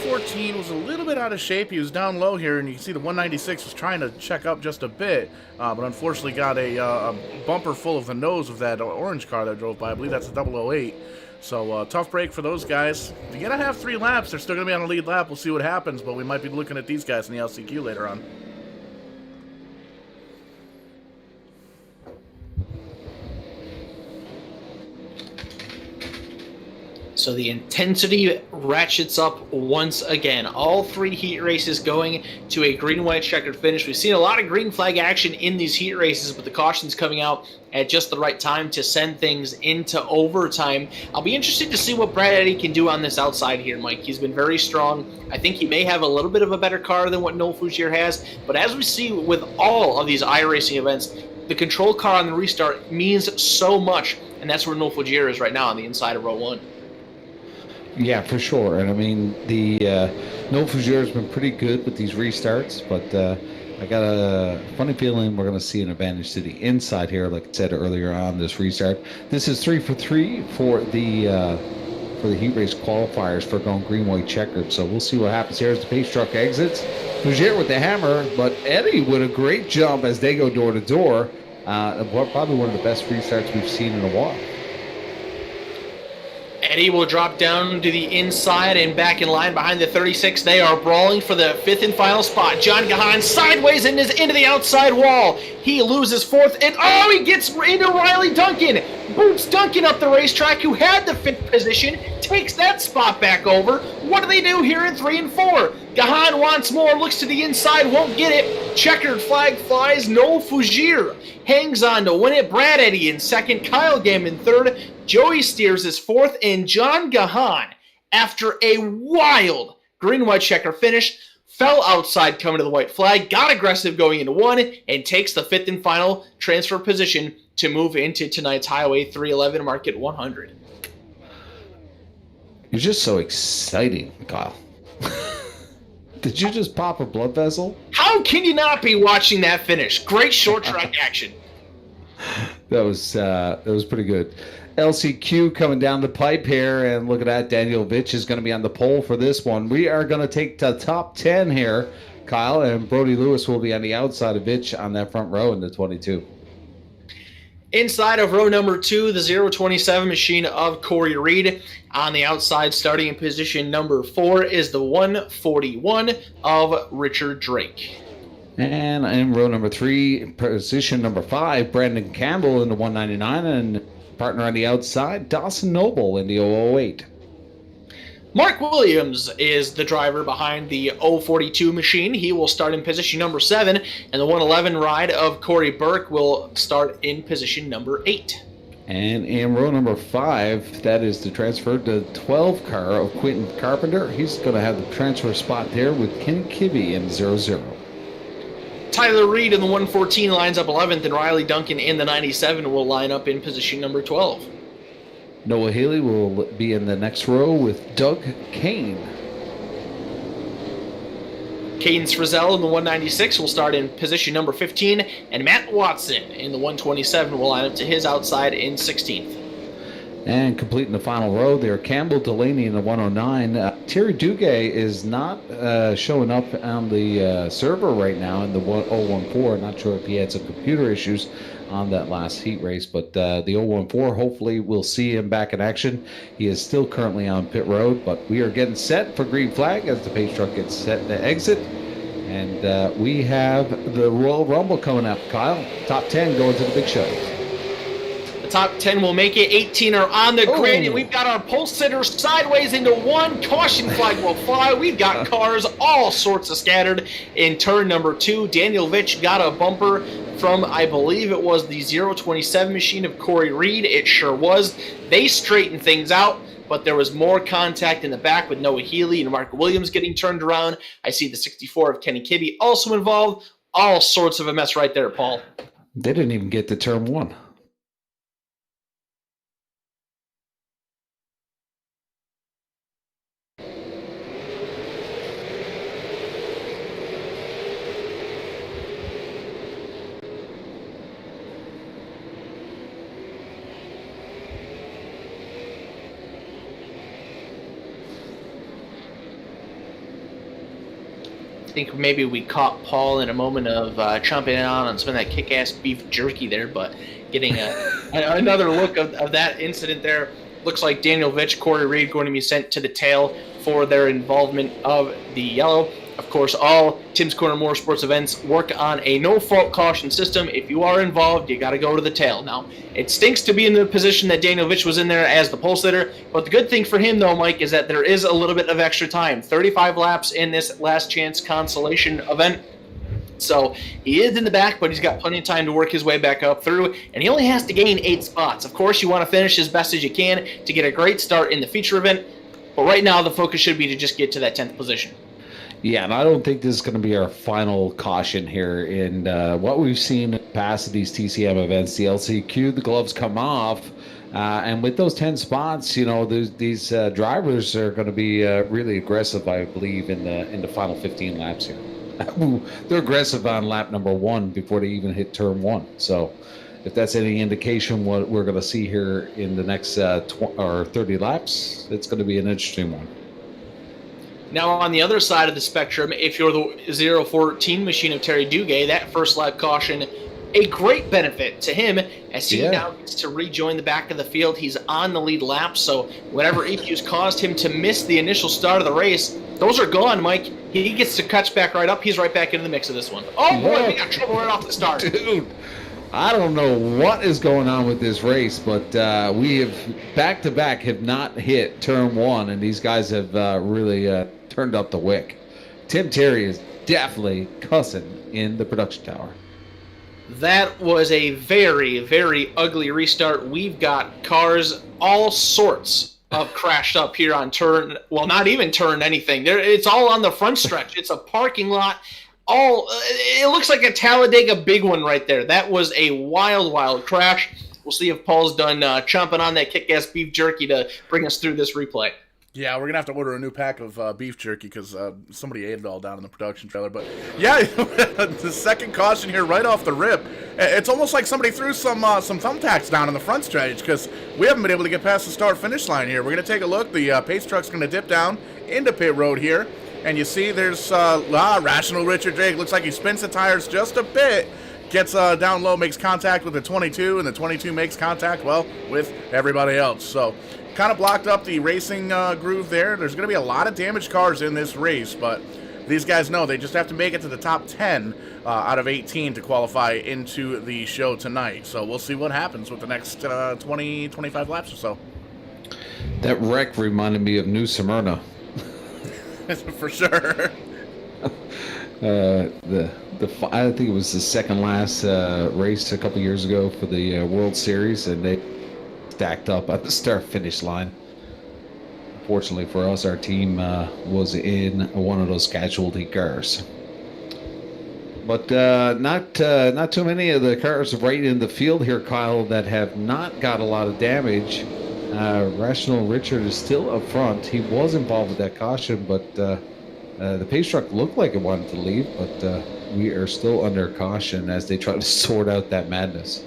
014 was a little bit out of shape. He was down low here, and you can see the 196 was trying to check up just a bit, but unfortunately got a bumper full of the nose of that orange car that drove by. I believe that's a 008. So tough break for those guys. They're going to have 3 laps. They're still going to be on the lead lap. We'll see what happens, but we might be looking at these guys in the LCQ later on. So the intensity ratchets up once again. All 3 heat races going to a green-white checkered finish. We've seen a lot of green flag action in these heat races, but the caution's coming out at just the right time to send things into overtime. I'll be interested to see what Brad Eddy can do on this outside here, Mike. He's been very strong. I think he may have a little bit of a better car than what Noel Fougere has, but as we see with all of these iRacing events, the control car on the restart means so much, and that's where Noel Fougere is right now on the inside of row 1. Yeah, for sure. And I mean, the Noel Fougere has been pretty good with these restarts, but I got a funny feeling we're going to see an advantage to the inside here, like I said earlier on this restart. This is 3 for 3 for the heat race qualifiers for going green-white checkered. So we'll see what happens here as the pace truck exits. Fougere with the hammer, but Eddy with a great jump as they go door to door. Probably one of the best restarts we've seen in a while. Eddy will drop down to the inside and back in line behind the 36. They are brawling for the 5th and final spot. John Gahan sideways and is into the outside wall. He loses 4th, and he gets into Riley Duncan. Boots Duncan up the racetrack, who had the 5th position, takes that spot back over. What do they do here in 3 and 4? Gahan wants more, looks to the inside, won't get it. Checkered flag flies. Noel Fougere hangs on to win it. Brad Eddy in 2nd, Kyle Gam in 3rd. Joey Steers is 4th, and John Gahan, after a wild green-white checker finish, fell outside coming to the white flag, got aggressive going into 1, and takes the 5th and final transfer position to move into tonight's Highway 311 Market 100. You're just so exciting, Kyle. Did you just pop a blood vessel? How can you not be watching that finish? Great short track action. That was pretty good. LCQ coming down the pipe here, and look at that. Daniel Vitch is going to be on the pole for this one. We are going to take the top 10 here, Kyle, and Brody Lewis will be on the outside of Vitch on that front row in the 22. Inside of row number 2, the 027 machine of Corey Reed. On the outside, starting in position number 4, is the 141 of Richard Drake. And in row number 3, position number 5, Brandon Campbell in the 199, and partner on the outside, Dawson Noble in the 008. Mark Williams is the driver behind the 042 machine. He will start in position number 7, and the 111 ride of Corey Burke will start in position number 8. And in row number 5, that is the transfer to 12 car of Quentin Carpenter. He's going to have the transfer spot there with Ken Kibbe in 00. Tyler Reed in the 114 lines up 11th, and Riley Duncan in the 97 will line up in position number 12. Noah Haley will be in the next row with Doug Kane. Caden Frizzell in the 196 will start in position number 15, and Matt Watson in the 127 will line up to his outside in 16th. And completing the final row there, Campbell Delaney in the 109. Terry Duguay is not showing up on the server right now in the 014. Not sure if he had some computer issues on that last heat race, but the 014, hopefully we'll see him back in action. He is still currently on pit road, but we are getting set for green flag as the pace truck gets set to exit. And we have the Royal Rumble coming up, Kyle. Top 10 going to the big show. The top 10 will make it. 18 are on the grid, and we've got our pole sitter sideways into one. Caution flag will fly. We've got cars all sorts of scattered in turn number 2. Daniel Vitch got a bumper from, I believe it was the 027 machine of Corey Reed. It sure was. They straightened things out, but there was more contact in the back with Noah Healy and Mark Williams getting turned around. I see the 64 of Kenny Kibbe also involved. All sorts of a mess right there, Paul. They didn't even get to turn 1. I think maybe we caught Paul in a moment of chomping on some of that kick-ass beef jerky there, but getting another look of that incident there. Looks like Daniel Vitch, Corey Reed going to be sent to the tail for their involvement of the yellow. Of course, all Tim's Corner Motorsports events work on a no-fault caution system. If you are involved, you got to go to the tail. Now, it stinks to be in the position that Daniel Vitch was in there as the pole sitter, but the good thing for him, though, Mike, is that there is a little bit of extra time. 35 laps in this last chance consolation event. So he is in the back, but he's got plenty of time to work his way back up through, and he only has to gain 8 spots. Of course, you want to finish as best as you can to get a great start in the feature event, but right now the focus should be to just get to that 10th position. Yeah, and I don't think this is going to be our final caution here. In what we've seen past these TCM events, the LCQ, the gloves come off, and with those 10 spots, you know, these drivers are going to be really aggressive, I believe, in the final 15 laps here. They're aggressive on lap number 1 before they even hit turn 1. So if that's any indication what we're going to see here in the next 30 laps, it's going to be an interesting one. Now, on the other side of the spectrum, if you're the 014 machine of Terry Duguay, that first lap caution, a great benefit to him as he now gets to rejoin the back of the field. He's on the lead lap, so whatever issues caused him to miss the initial start of the race, those are gone, Mike. He gets to catch back right up. He's right back into the mix of this one. Oh, boy, we got trouble right off the start. Dude, I don't know what is going on with this race, but we have back-to-back have not hit turn 1, and these guys have really turned up the wick. Tim Terry is definitely cussing in the production tower. That was a very, very ugly restart. We've got cars all sorts of crashed up here on turn, well, not even turn anything. It's all on the front stretch. It's a parking lot. It looks like a Talladega big one right there. That was a wild, wild crash. We'll see if Paul's done chomping on that kick-ass beef jerky to bring us through this replay. Yeah, we're going to have to order a new pack of beef jerky because somebody ate it all down in the production trailer. But, yeah, the second caution here right off the rip. It's almost like somebody threw some thumbtacks down in the front stretch because we haven't been able to get past the start-finish line here. We're going to take a look. The pace truck's going to dip down into pit road here. And you see there's Rational Richard Drake. Looks like he spins the tires just a bit. Gets down low, makes contact with the 22, and the 22 makes contact, well, with everybody else. So kind of blocked up the racing groove there. There's going to be a lot of damaged cars in this race, but these guys know they just have to make it to the top 10 out of 18 to qualify into the show tonight. So we'll see what happens with the next 20, 25 laps or so. That wreck reminded me of New Smyrna. For sure. I think it was the second last race a couple years ago for the World Series, and they stacked up at the start-finish line. Fortunately for us, our team was in one of those casualty cars. But not too many of the cars right in the field here, Kyle, that have not got a lot of damage. Rational Richard is still up front. He was involved with that caution, but the pace truck looked like it wanted to leave, but we are still under caution as they try to sort out that madness.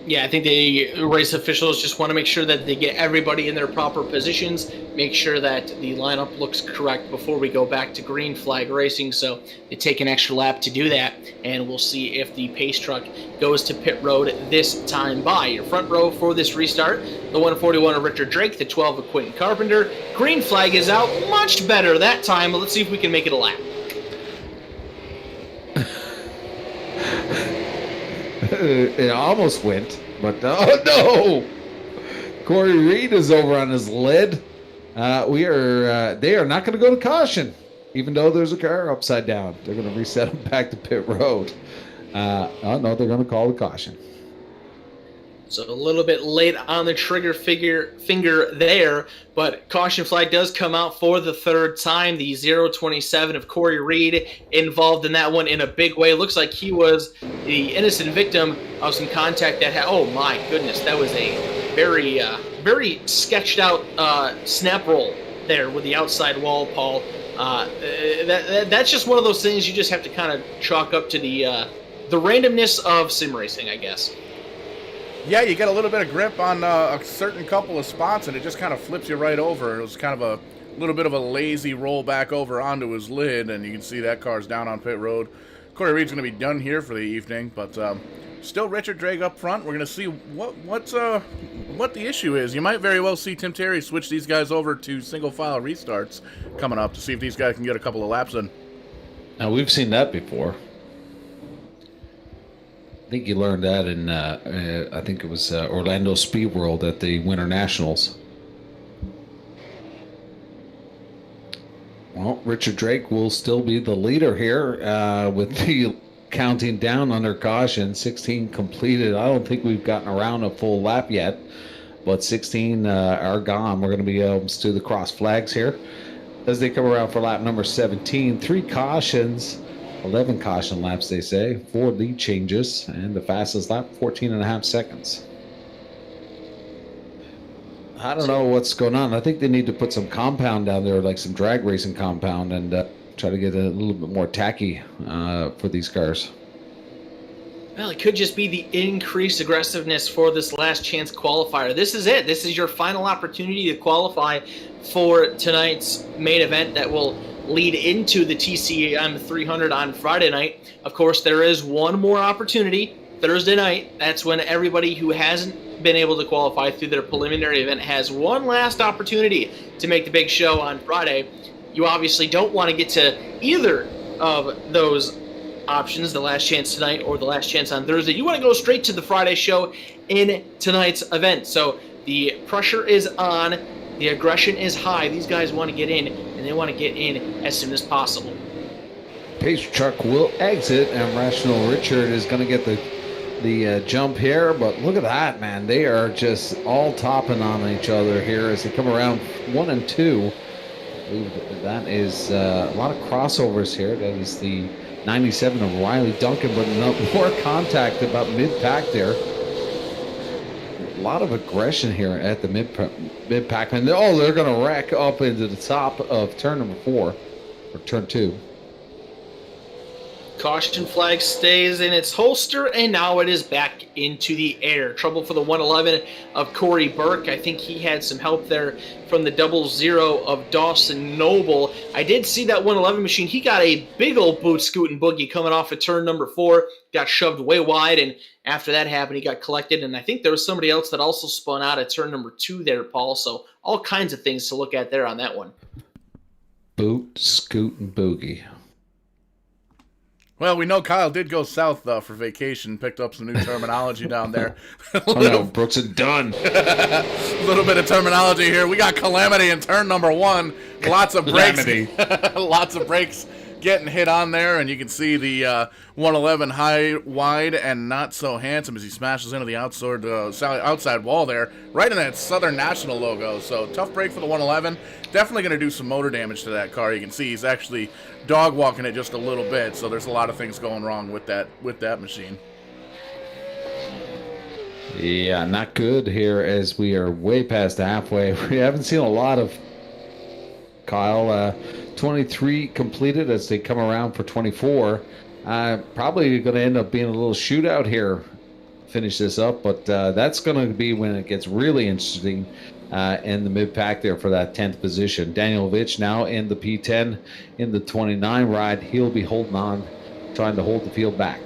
Yeah, I think the race officials just want to make sure that they get everybody in their proper positions, make sure that the lineup looks correct before we go back to green flag racing. So they take an extra lap to do that, and we'll see if the pace truck goes to pit road this time by. Your front row for this restart, the 141 of Richard Drake, the 12 of Quentin Carpenter. Green flag is out, much better that time, but let's see if we can make it a lap. It almost went, but oh no! Corey Reed is over on his lead. They are not going to go to caution, even though there's a car upside down. They're going to reset them back to pit road. Oh no, they're going to call the caution. So a little bit late on the trigger finger there, but caution flag does come out for the third time. The 027 of Corey Reed involved in that one in a big way. Looks like he was the innocent victim of some contact that had, oh my goodness, that was a very sketched out snap roll there with the outside wall, Paul. That's just one of those things you just have to kind of chalk up to the randomness of sim racing, I guess. Yeah, you get a little bit of grip on a certain couple of spots, and it just kind of flips you right over. It was kind of a little bit of a lazy roll back over onto his lid, and you can see that car's down on pit road. Corey Reed's going to be done here for the evening, but still Richard Drake up front. We're going to see what the issue is. You might very well see Tim Terry switch these guys over to single-file restarts coming up to see if these guys can get a couple of laps in. Now, we've seen that before. I think you learned that in, I think it was Orlando Speed World at the Winter Nationals. Well, Richard Drake will still be the leader here with the counting down under caution. 16 completed. I don't think we've gotten around a full lap yet, but 16 are gone. We're going to be almost to the cross flags here as they come around for lap number 17. 3 cautions. 11 caution laps, they say, 4 lead changes, and the fastest lap, 14.5 seconds. I don't know what's going on. I think they need to put some compound down there, like some drag racing compound, and try to get a little bit more tacky for these cars. Well, it could just be the increased aggressiveness for this last chance qualifier. This is it. This is your final opportunity to qualify for tonight's main event that will lead into the TCM 300 on Friday night. Of course, there is one more opportunity Thursday night. That's when everybody who hasn't been able to qualify through their preliminary event has one last opportunity to make the big show on Friday. You obviously don't want to get to either of those options, the last chance tonight or the last chance on Thursday. You want to go straight to the Friday show in tonight's event. So the pressure is on. The aggression is high. These guys want to get in, and they want to get in as soon as possible. Pace truck will exit, and Rational Richard is going to get the jump here. But look at that, man. They are just all topping on each other here as they come around 1 and 2. That is a lot of crossovers here. That is the 97 of Riley Duncan, but more contact about mid-pack there. A lot of aggression here at the mid-pack. And they're going to wreck up into the top of turn number 4, or turn 2. Caution flag stays in its holster, and now it is back into the air. Trouble for the 111 of Corey Burke. I think he had some help there from the 00 of Dawson Noble. I did see that 111 machine. He got a big old boot scooting boogie coming off of turn number 4. Got shoved way wide, and after that happened, he got collected. And I think there was somebody else that also spun out at turn number 2 there, Paul. So all kinds of things to look at there on that one. Boot, scoot, and boogie. Well, we know Kyle did go south for vacation, picked up some new terminology down there. Oh no, Brooks and Dunn. A little bit of terminology here. We got calamity in turn number 1. Lots of brakes. Lots of brakes getting hit on there, and you can see the 111 high, wide, and not so handsome as he smashes into the outside wall there, right in that Southern National logo. So tough break for the 111. Definitely going to do some motor damage to that car. You can see he's actually dog walking it just a little bit. So there's a lot of things going wrong with that machine. Yeah, not good here as we are way past halfway. We haven't seen a lot of Kyle. 23 completed as they come around for 24. Probably going to end up being a little shootout here finish this up. But that's going to be when it gets really interesting in the mid-pack there for that 10th position. Daniel Vitch now in the P10 in the 29 ride. He'll be holding on, trying to hold the field back.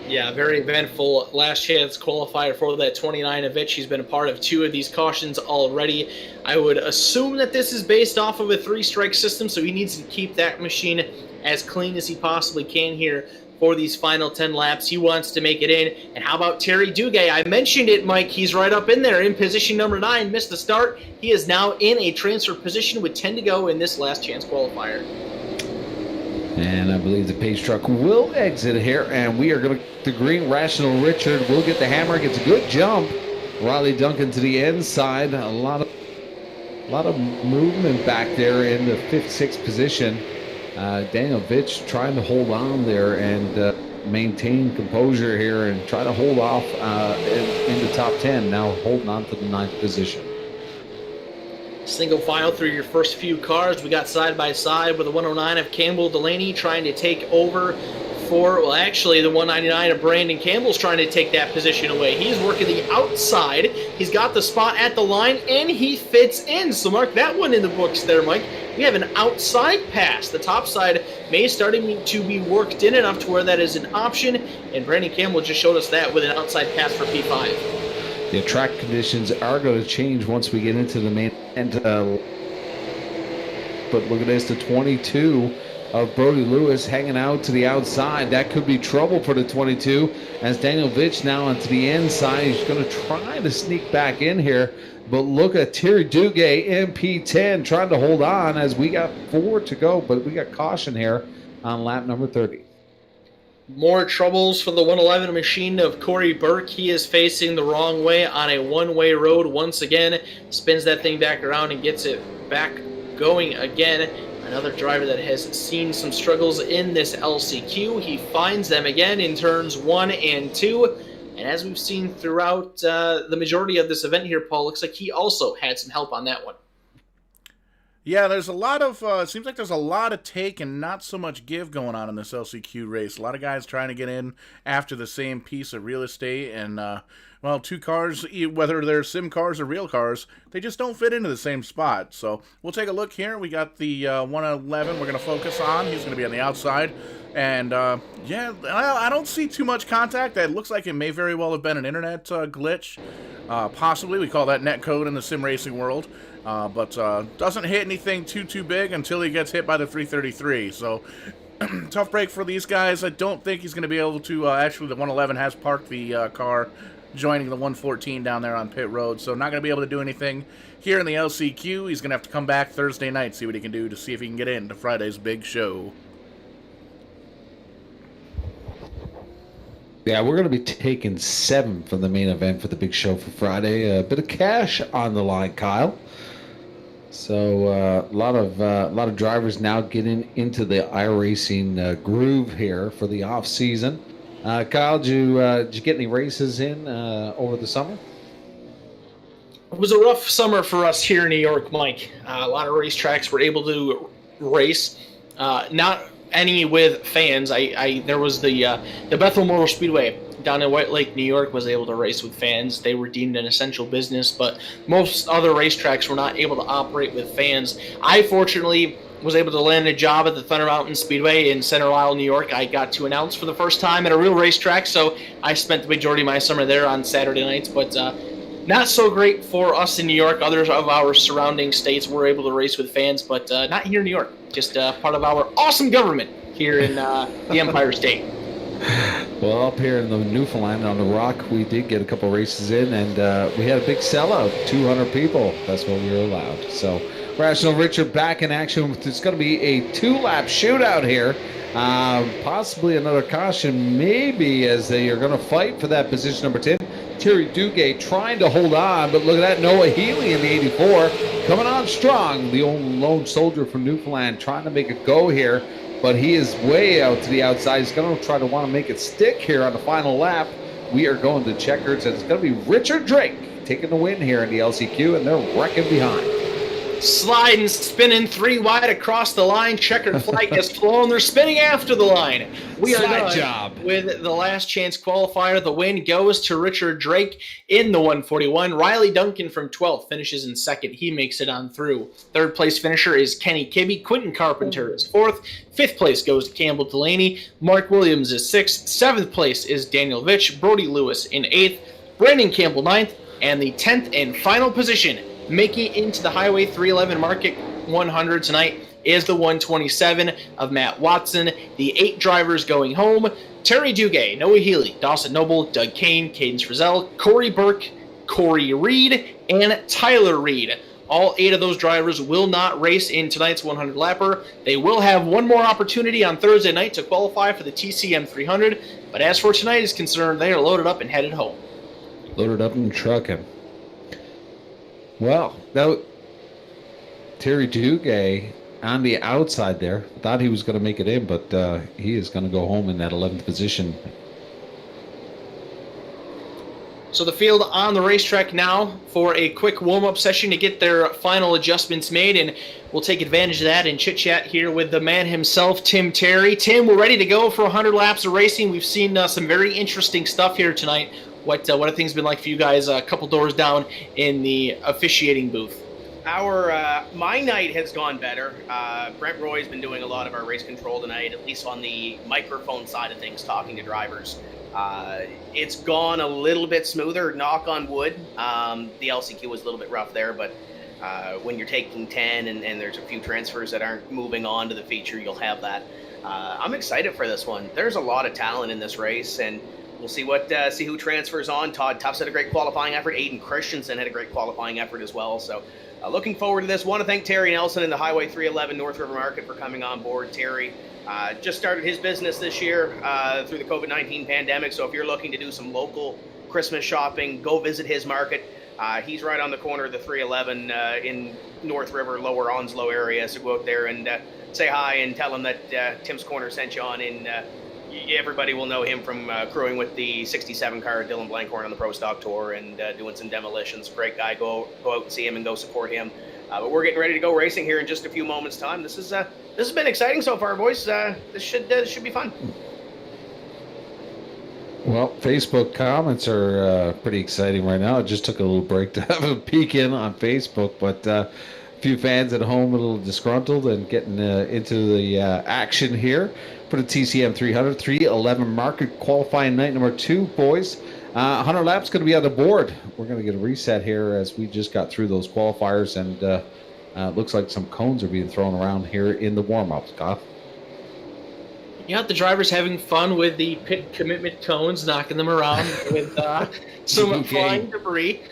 Yeah, very eventful last chance qualifier for that 29 of it. She's been a part of 2 of these cautions already. I would assume that this is based off of a 3-strike system, so he needs to keep that machine as clean as he possibly can here for these final 10 laps. He wants to make it in. And how about Terry Duguay? I mentioned it, Mike. He's right up in there in position number 9. Missed the start. He is now in a transfer position with 10 to go in this last chance qualifier. And I believe the pace truck will exit here, and we are going to the green. Rational Richard will get the hammer, gets a good jump. Riley Duncan to the inside. A lot of movement back there in the 5th, 6th position. Daniel Vitch trying to hold on there and maintain composure here and try to hold off in the top 10. Now holding on to the 9th position. Single file through your first few cars. We got side by side with the 109 of Campbell Delaney trying to take over for, well, actually the 199 of Brandon Campbell's trying to take that position away. He's working the outside. He's got the spot at the line, and he fits in. So mark that one in the books there, Mike. We have an outside pass. The top side may starting to be worked in enough to where that is an option, and Brandon Campbell just showed us that with an outside pass for P5. The track conditions are going to change once we get into the main end. But look at this, the 22 of Brody Lewis hanging out to the outside. That could be trouble for the 22 as Daniel Vitch now onto the inside. He's going to try to sneak back in here. But look at Terry Duguay in P10 trying to hold on as we got 4 to go. But we got caution here on lap number 30. More troubles for the 111 machine of Corey Burke. He is facing the wrong way on a one-way road once again. Spins that thing back around and gets it back going again. Another driver that has seen some struggles in this LCQ. He finds them again in turns 1 and 2. And as we've seen throughout the majority of this event here, Paul, looks like he also had some help on that one. Yeah, there's a lot of, it seems like there's a lot of take and not so much give going on in this LCQ race. A lot of guys trying to get in after the same piece of real estate, and, well, 2 cars, whether they're sim cars or real cars, they just don't fit into the same spot. So we'll take a look here. We got the 111 we're going to focus on. He's going to be on the outside. And, yeah, I don't see too much contact. It looks like it may very well have been an internet glitch. Possibly. We call that netcode in the sim racing world. But doesn't hit anything too big until he gets hit by the 333. So tough break for these guys. I don't think he's going to be able to. Actually, the 111 has parked the car joining the 114 down there on pit road. So not going to be able to do anything here in the LCQ. He's going to have to come back Thursday night, see what he can do to see if he can get into Friday's big show. Yeah, we're going to be taking 7 from the main event for the big show for Friday. A bit of cash on the line, Kyle. So a lot of drivers now getting into the iRacing groove here for the off season. Kyle, did you get any races in over the summer? It was a rough summer for us here in New York, Mike. A lot of racetracks were able to race. Not any with fans. There was the Bethel Motor Speedway down in White Lake, New York, was able to race with fans. They were deemed an essential business, but most other racetracks were not able to operate with fans. I fortunately was able to land a job at the Thunder Mountain Speedway in Center Isle, New York. I got to announce for the first time at a real racetrack, so I spent the majority of my summer there on Saturday nights, but not so great for us in New York. Others of our surrounding states were able to race with fans, but not here in New York. Just part of our awesome government here in the Empire State. Well, up here in the Newfoundland on the Rock, we did get a couple races in, and we had a big sellout, 200 people. That's what we were allowed. So, Rational Richard back in action. It's going to be a 2-lap shootout here. Possibly another caution, maybe, as they are going to fight for that position number 10. Terry Duguay trying to hold on, but look at that, Noah Healy in the 84 coming on strong. The old lone soldier from Newfoundland trying to make a go here, but he is way out to the outside. He's going to try to want to make it stick here on the final lap. We are going to checkers, and it's going to be Richard Drake taking the win here in the LCQ, and they're wrecking behind. Sliding, spinning, 3 wide across the line. Checkered flag has flown. They're spinning after the line. We are done with the last chance qualifier. The win goes to Richard Drake in the 141. Riley Duncan from 12th finishes in second. He makes it on through. Third place finisher is Kenny Kibbe. Quentin Carpenter is fourth. Fifth place goes to Campbell Delaney. Mark Williams is sixth. Seventh place is Daniel Vitch. Brody Lewis in eighth. Brandon Campbell ninth. And the 10th and final position, making it into the Highway 311 Market 100 tonight, is the 127 of Matt Watson. The 8 drivers going home: Terry Duguay, Noah Healy, Dawson Noble, Doug Kane, Cadence Frizzell, Corey Burke, Corey Reed, and Tyler Reed. All 8 of those drivers will not race in tonight's 100-lapper. They will have one more opportunity on Thursday night to qualify for the TCM 300, but as for tonight is concerned, they are loaded up and headed home. Loaded up and trucking. Well, that Terry Duguay on the outside there. Thought he was going to make it in, but he is going to go home in that 11th position. So the field on the racetrack now for a quick warm-up session to get their final adjustments made, and we'll take advantage of that and chit-chat here with the man himself, Tim Terry. Tim, we're ready to go for 100 laps of racing. We've seen some very interesting stuff here tonight. What have things been like for you guys a couple doors down in the officiating booth? My night has gone better. Brent Roy's been doing a lot of our race control tonight, at least on the microphone side of things, talking to drivers. It's gone a little bit smoother, knock on wood. The LCQ was a little bit rough there, but when you're taking 10 and there's a few transfers that aren't moving on to the feature, you'll have that. I'm excited for this one. There's a lot of talent in this race, and we'll see who transfers on. Todd Tufts had a great qualifying effort. Aiden Christensen had a great qualifying effort as well. So looking forward to this. Want to thank Terry Nelson in the Highway 311 North River Market for coming on board. Terry just started his business this year through the COVID-19 pandemic. So if you're looking to do some local Christmas shopping, go visit his market. He's right on the corner of the 311 in North River, Lower Onslow area. So go out there and say hi and tell him that Tim's Corner sent you on in. Everybody will know him from crewing with the 67 car Dylan Blankhorn on the Pro Stock Tour and doing some demolitions. Great guy. Go out and see him and go support him. But we're getting ready to go racing here in just a few moments' time. This has been exciting so far, boys. This should be fun. Well, Facebook comments are pretty exciting right now. I just took a little break to have a peek in on Facebook, but a few fans at home a little disgruntled and getting into the action here for the TCM 300 311 market qualifying night number 2, boys. 100 laps going to be on the board. We're going to get a reset here as we just got through those qualifiers, and it looks like some cones are being thrown around here in the warm-ups. Goff? You got the drivers having fun with the pit commitment cones, knocking them around with some flying debris.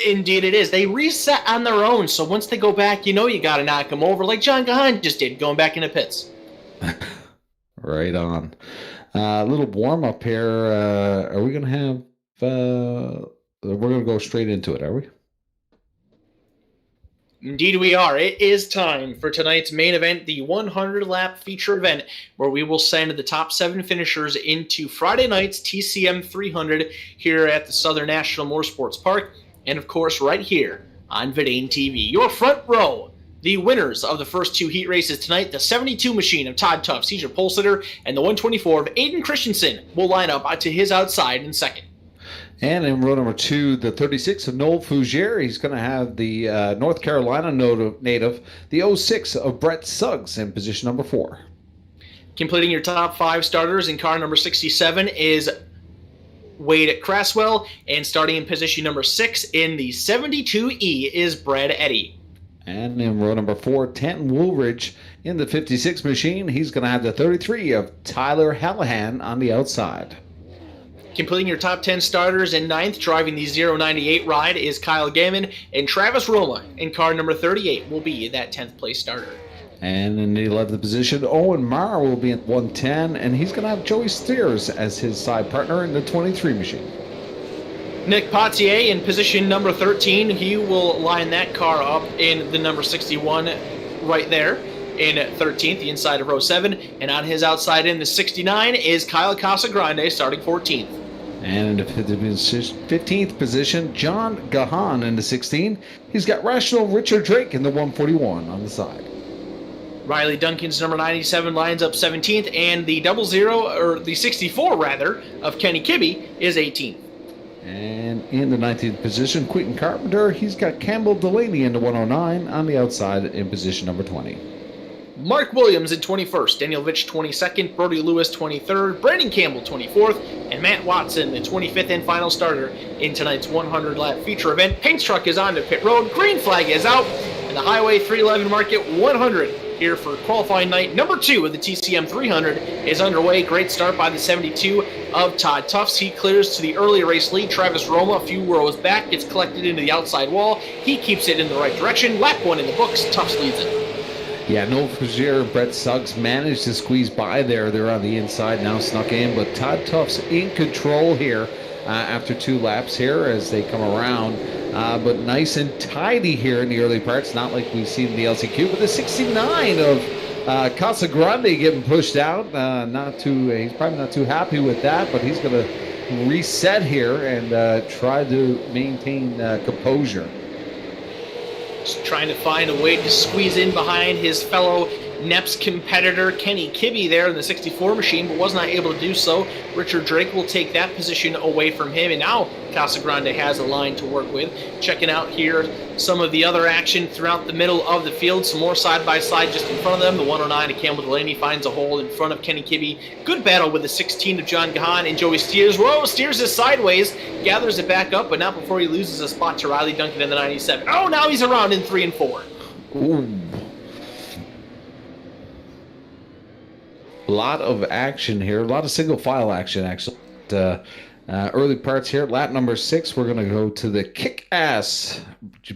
Indeed it is. They reset on their own, so once they go back, you got to knock them over like John Gahan just did, going back into pits. Right on. A little warm-up here. Are we going to have... we're going to go straight into it, are we? Indeed we are. It is time for tonight's main event, the 100-lap feature event, where we will send the top 7 finishers into Friday night's TCM 300 here at the Southern National Motorsports Park, and of course right here on Vidane TV. Your front row, the winners of the first 2 heat races tonight, the 72 machine of Todd Tufts, he's your pole sitter, and the 124 of Aiden Christensen will line up to his outside in second. And in row number 2, the 36 of Noel Fougere. He's going to have the North Carolina native, the 06 of Brett Suggs in position number 4. Completing your top 5 starters in car number 67 is Wade Craswell, and starting in position number 6 in the 72E is Brad Eddy. And in row number 4, Tanton Woolridge in the 56 machine. He's going to have the 33 of Tyler Hallahan on the outside. Completing your top 10 starters in 9th, driving the 098 ride, is Kyle Gaiman, and Travis Roma in car number 38 will be that 10th place starter. And in the 11th position, Owen Marr will be at 110, and he's going to have Joey Steers as his side partner in the 23 machine. Nick Potier in position number 13. He will line that car up in the number 61 right there in 13th, the inside of row 7. And on his outside in the 69 is Kyle Casagrande starting 14th. And in the 15th position, John Gahan in the 16. He's got Rational Richard Drake in the 141 on the side. Riley Duncan's number 97 lines up 17th, and the 64 rather, of Kenny Kibbe is 18th. And in the 19th position, Quentin Carpenter, he's got Campbell Delaney in the 109 on the outside in position number 20. Mark Williams in 21st, Daniel Vitch 22nd, Brody Lewis 23rd, Brandon Campbell 24th, and Matt Watson, the 25th and final starter in tonight's 100-lap feature event. Paint's truck is on to pit road, green flag is out, and the Highway 311 Market 100 here for qualifying night number 2 of the TCM 300 is underway. Great start by the 72 of Todd Tufts. He clears to the early race lead. Travis Roma, a few rows back, gets collected into the outside wall. He keeps it in the right direction. Lap 1 in the books. Tufts leads it. Yeah, Noel Fugier and Brett Suggs managed to squeeze by there. They're on the inside now, snuck in, but Todd Tufts in control here after 2 laps here as they come around. But nice and tidy here in the early parts, not like we've seen in the LCQ. But the 69 of Casagrande getting pushed out. He's probably not too happy with that, but he's going to reset here and try to maintain composure. Just trying to find a way to squeeze in behind his fellow NEPS competitor Kenny Kibbe there in the 64 machine, but was not able to do so. Richard Drake will take that position away from him, and now Casagrande has a line to work with. Checking out here some of the other action throughout the middle of the field. Some more side-by-side just in front of them. The 109 of Campbell Delaney finds a hole in front of Kenny Kibbe. Good battle with the 16 of John Gahan and Joey Steers. Whoa, steers it sideways, gathers it back up, but not before he loses a spot to Riley Duncan in the 97. Oh, now he's around in 3 and 4. Ooh. A lot of action here, a lot of single file action actually. Early parts here, lap number 6, we're going to go to the kick-ass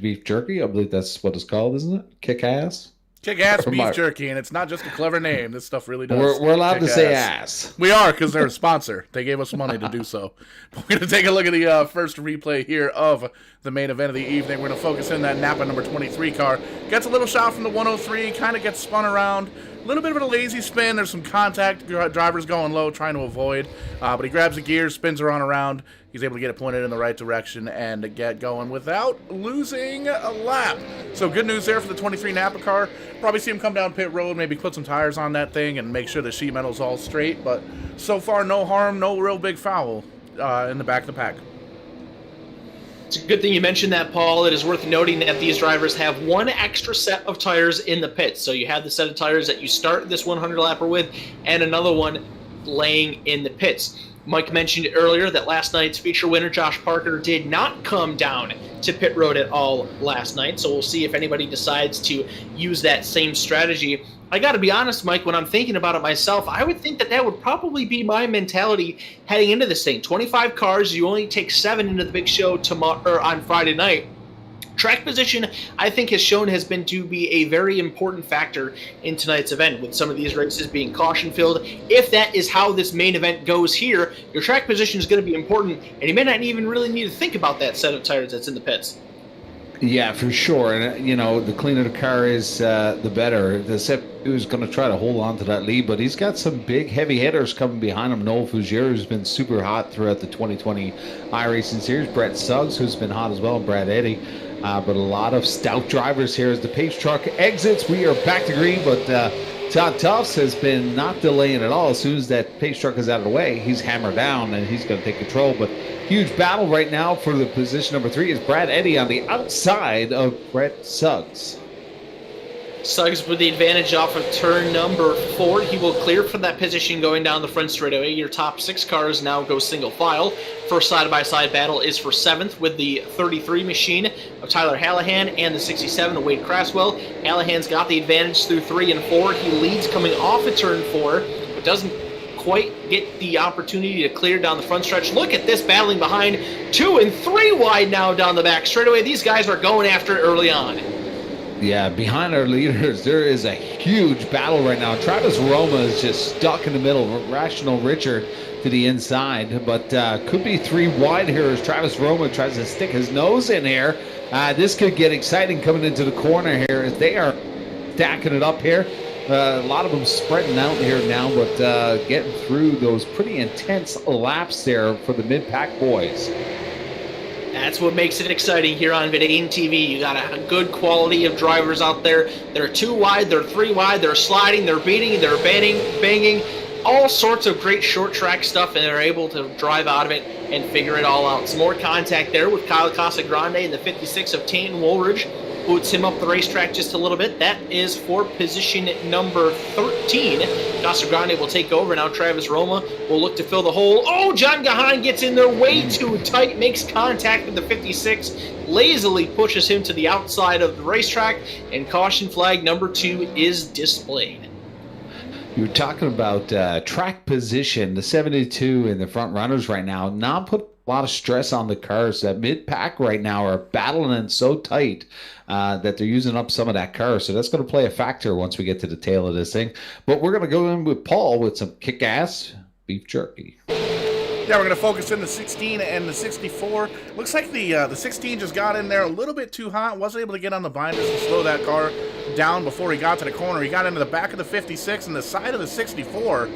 beef jerky. I believe that's what it's called, isn't it? Kick-ass? Kick-ass beef jerky, and it's not just a clever name. This stuff really does. We're allowed to say ass. We are, because they're a sponsor. They gave us money to do so. We're going to take a look at the first replay here of the main event of the evening. We're going to focus in that Napa number 23 car. Gets a little shot from the 103, kind of gets spun around. A little bit of a lazy spin. There's some contact. Driver's going low, trying to avoid. But he grabs the gears, spins her on around. He's able to get it pointed in the right direction and get going without losing a lap. So good news there for the 23 Napa car. Probably see him come down pit road, maybe put some tires on that thing and make sure the sheet metal's all straight. But so far, no harm, no real big foul in the back of the pack. It's a good thing you mentioned that, Paul. It is worth noting that these drivers have 1 extra set of tires in the pits. So you have the set of tires that you start this 100-lapper with and another one laying in the pits. Mike mentioned earlier that last night's feature winner, Josh Parker, did not come down to pit road at all last night. So we'll see if anybody decides to use that same strategy. I got to be honest, Mike, when I'm thinking about it myself, I would think that would probably be my mentality heading into this thing. 25 cars, you only take 7 into the big show tomorrow or on Friday night. Track position, I think, has been to be a very important factor in tonight's event, with some of these races being caution-filled. If that is how this main event goes here, your track position is going to be important, and you may not even really need to think about that set of tires that's in the pits. Yeah, for sure. And, the cleaner the car is, the better. The Sepp is going to try to hold on to that lead, but he's got some big heavy hitters coming behind him. Noel Fugier, who's been super hot throughout the 2020 iRacing Series. Brett Suggs, who's been hot as well, and Brad Eddy. But a lot of stout drivers here as the pace truck exits. We are back to green, but Todd Tufts has been not delaying at all. As soon as that pace truck is out of the way, he's hammered down, and he's going to take control. But huge battle right now for the position number 3 is Brad Eddy on the outside of Brett Suggs. Suggs with the advantage off of turn number 4. He will clear from that position going down the front straightaway. Your top 6 cars now go single file. First side-by-side battle is for 7th with the 33 machine of Tyler Hallahan and the 67 of Wade Craswell. Hallahan's got the advantage through 3 and 4. He leads coming off of turn 4, but doesn't quite get the opportunity to clear down the front stretch. Look at this battling behind. 2 and 3 wide now down the back straightaway. These guys are going after it early on. Yeah, behind our leaders, there is a huge battle right now. Travis Roma is just stuck in the middle. Rational Richard to the inside, but could be 3 wide here as Travis Roma tries to stick his nose in here. This could get exciting coming into the corner here as they are stacking it up here. A lot of them spreading out here now, but getting through those pretty intense laps there for the mid-pack boys. That's what makes it exciting here on Vidane TV. You got a good quality of drivers out there. They're 2 wide, they're 3 wide, they're sliding, they're beating, they're banging, all sorts of great short track stuff, and they're able to drive out of it and figure it all out. Some more contact there with Kyle Casagrande in the 56 of Tainton Woolridge. Boots him up the racetrack just a little bit. That is for position number 13. Casagrande will take over. Now Travis Roma will look to fill the hole. Oh, John Gahan gets in there way too tight, makes contact with the 56, lazily pushes him to the outside of the racetrack, and caution flag number 2 is displayed. You're talking about track position. The 72 and the front runners right now not put a lot of stress on the cars. That mid-pack right now are battling so tight that they're using up some of that car. So that's going to play a factor once we get to the tail of this thing. But we're going to go in with Paul with some kick-ass beef jerky. Yeah, we're going to focus in the 16 and the 64. Looks like the 16 just got in there a little bit too hot. Wasn't able to get on the binders to slow that car down before he got to the corner. He got into the back of the 56 and the side of the 64.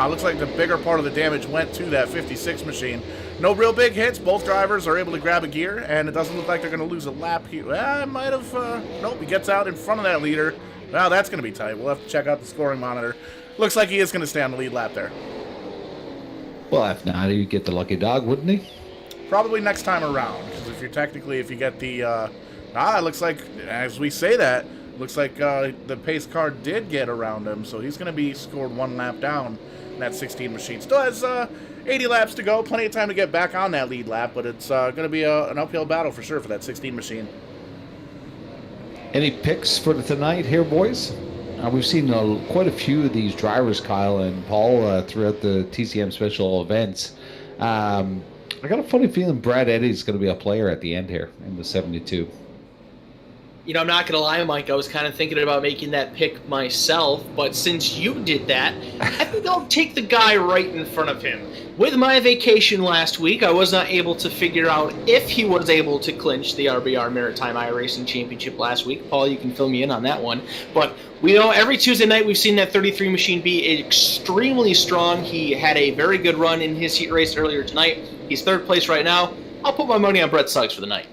Looks like the bigger part of the damage went to that 56 machine. No real big hits. Both drivers are able to grab a gear, and it doesn't look like they're going to lose a lap here. Well, it might have. Nope, he gets out in front of that leader. Well, that's going to be tight. We'll have to check out the scoring monitor. Looks like he is going to stay on the lead lap there. Well, if not, he'd get the lucky dog, wouldn't he? Probably next time around, because if you get the, it looks like, as we say that, looks like the pace car did get around him, so he's going to be scored 1 lap down in that 16 machine. Still has 80 laps to go, plenty of time to get back on that lead lap, but it's going to be an uphill battle for sure for that 16 machine. Any picks for tonight here, boys? We've seen quite a few of these drivers, Kyle and Paul, throughout the TCM Special Events. I got a funny feeling Brad Eddy's going to be a player at the end here in the 72. You know, I'm not going to lie, Mike. I was kind of thinking about making that pick myself, but since you did that, I think I'll take the guy right in front of him. With my vacation last week, I was not able to figure out if he was able to clinch the RBR Maritime iRacing Championship last week. Paul, you can fill me in on that one. But we know every Tuesday night we've seen that 33 machine be extremely strong. He had a very good run in his heat race earlier tonight. He's 3rd place right now. I'll put my money on Brett Suggs for the night.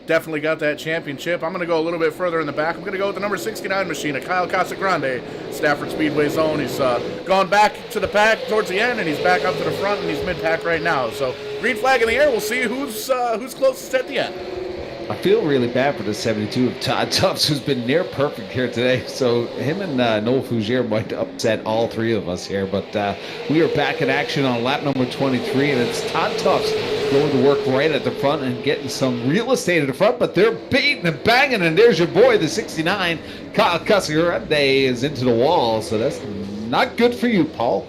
Definitely got that championship. I'm going to go a little bit further in the back. I'm going to go with the number 69 machine, Kyle Casagrande, Stafford Speedway Zone. He's gone back to the pack towards the end, and he's back up to the front, and he's mid-pack right now. So green flag in the air. We'll see who's closest at the end. I feel really bad for the 72 of Todd Tufts, who's been near perfect here today. So him and Noel Fougere might upset all 3 of us here. But we are back in action on lap number 23, and it's Todd Tufts going to work right at the front and getting some real estate at the front. But they're beating and banging, and there's your boy, the 69. Kyle Casagrande is into the wall, so that's not good for you, Paul.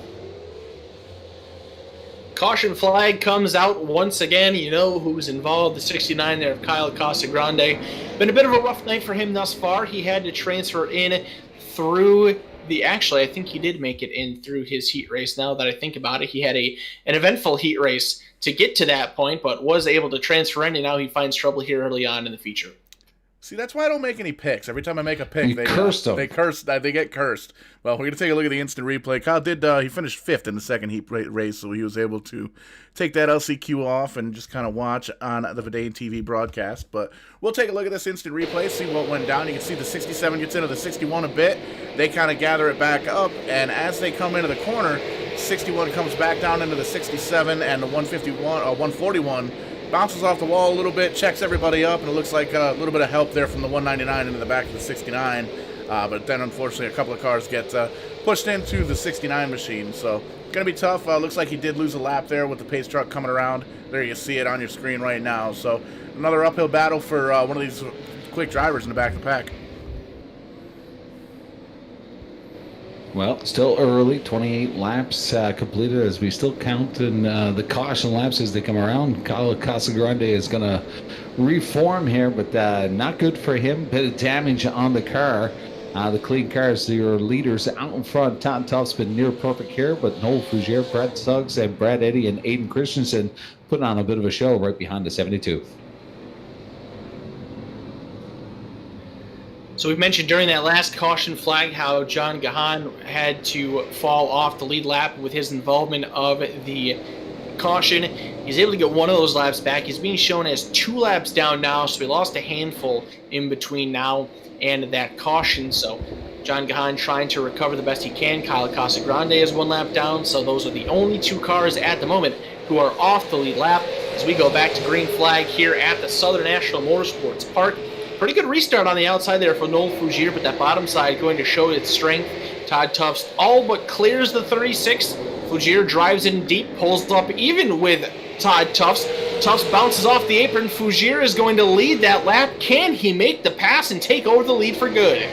Caution flag comes out once again. You know who's involved. The 69 there of Kyle Casagrande. Been a bit of a rough night for him thus far. He had to transfer in through the... Actually, I think he did make it in through his heat race. Now that I think about it, he had an eventful heat race to get to that point, but was able to transfer in, and now he finds trouble here early on in the feature. See, that's why I don't make any picks. Every time I make a pick, they cursed them. They get cursed. Well, we're going to take a look at the instant replay. Kyle did, he finished 5th in the second heat race, so he was able to take that LCQ off and just kind of watch on the Vidane TV broadcast. But we'll take a look at this instant replay, see what went down. You can see the 67 gets into the 61 a bit. They kind of gather it back up, and as they come into the corner, 61 comes back down into the 67, and the 141 bounces off the wall a little bit, checks everybody up, and it looks like a little bit of help there from the 199 into the back of the 69. But then, unfortunately, a couple of cars get pushed into the 69 machine. So, going to be tough. Looks like he did lose a lap there with the pace truck coming around. There you see it on your screen right now. So, another uphill battle for one of these quick drivers in the back of the pack. Well, still early, 28 laps completed as we still count in the caution laps as they come around. Kyle Casagrande is going to reform here, but not good for him. Bit of damage on the car. The clean cars, your leaders out in front. Todd Tufts been near perfect here, but Noel Fougere, Brad Suggs, and Brad Eddy and Aiden Christensen putting on a bit of a show right behind the 72. So we mentioned during that last caution flag how John Gahan had to fall off the lead lap with his involvement of the caution. He's able to get one of those laps back. He's being shown as 2 laps down now, so we lost a handful in between now and that caution. So John Gahan trying to recover the best he can. Kyle Casagrande is 1 lap down, so those are the only 2 cars at the moment who are off the lead lap as we go back to green flag here at the Southern National Motorsports Park. Pretty good restart on the outside there for Noel Fougere, but that bottom side going to show its strength. Todd Tufts all but clears the 36. Fougere drives in deep, pulls up even with Todd Tufts. Tufts bounces off the apron. Fougere is going to lead that lap. Can he make the pass and take over the lead for good?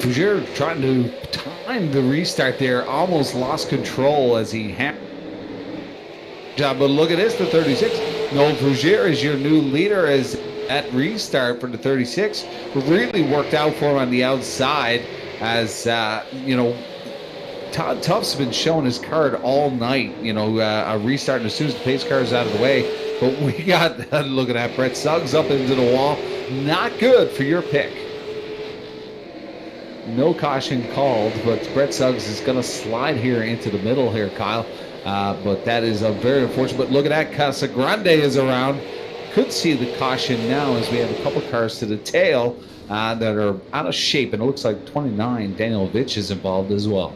Fougere trying to time the restart there, almost lost control as he had. But look at this, the 36. Noel Fougere is your new leader as that restart for the 36 really worked out for him on the outside as, Todd Tufts has been showing his card all night, a restart as soon as the pace car is out of the way. But we got, look at that, Brett Suggs up into the wall. Not good for your pick. No caution called, but Brett Suggs is going to slide here into the middle here, Kyle. But that is very unfortunate. But look at that, Casagrande is around. Could see the caution now as we have a couple cars to the tail that are out of shape. And it looks like 29, Daniel Vitch is involved as well.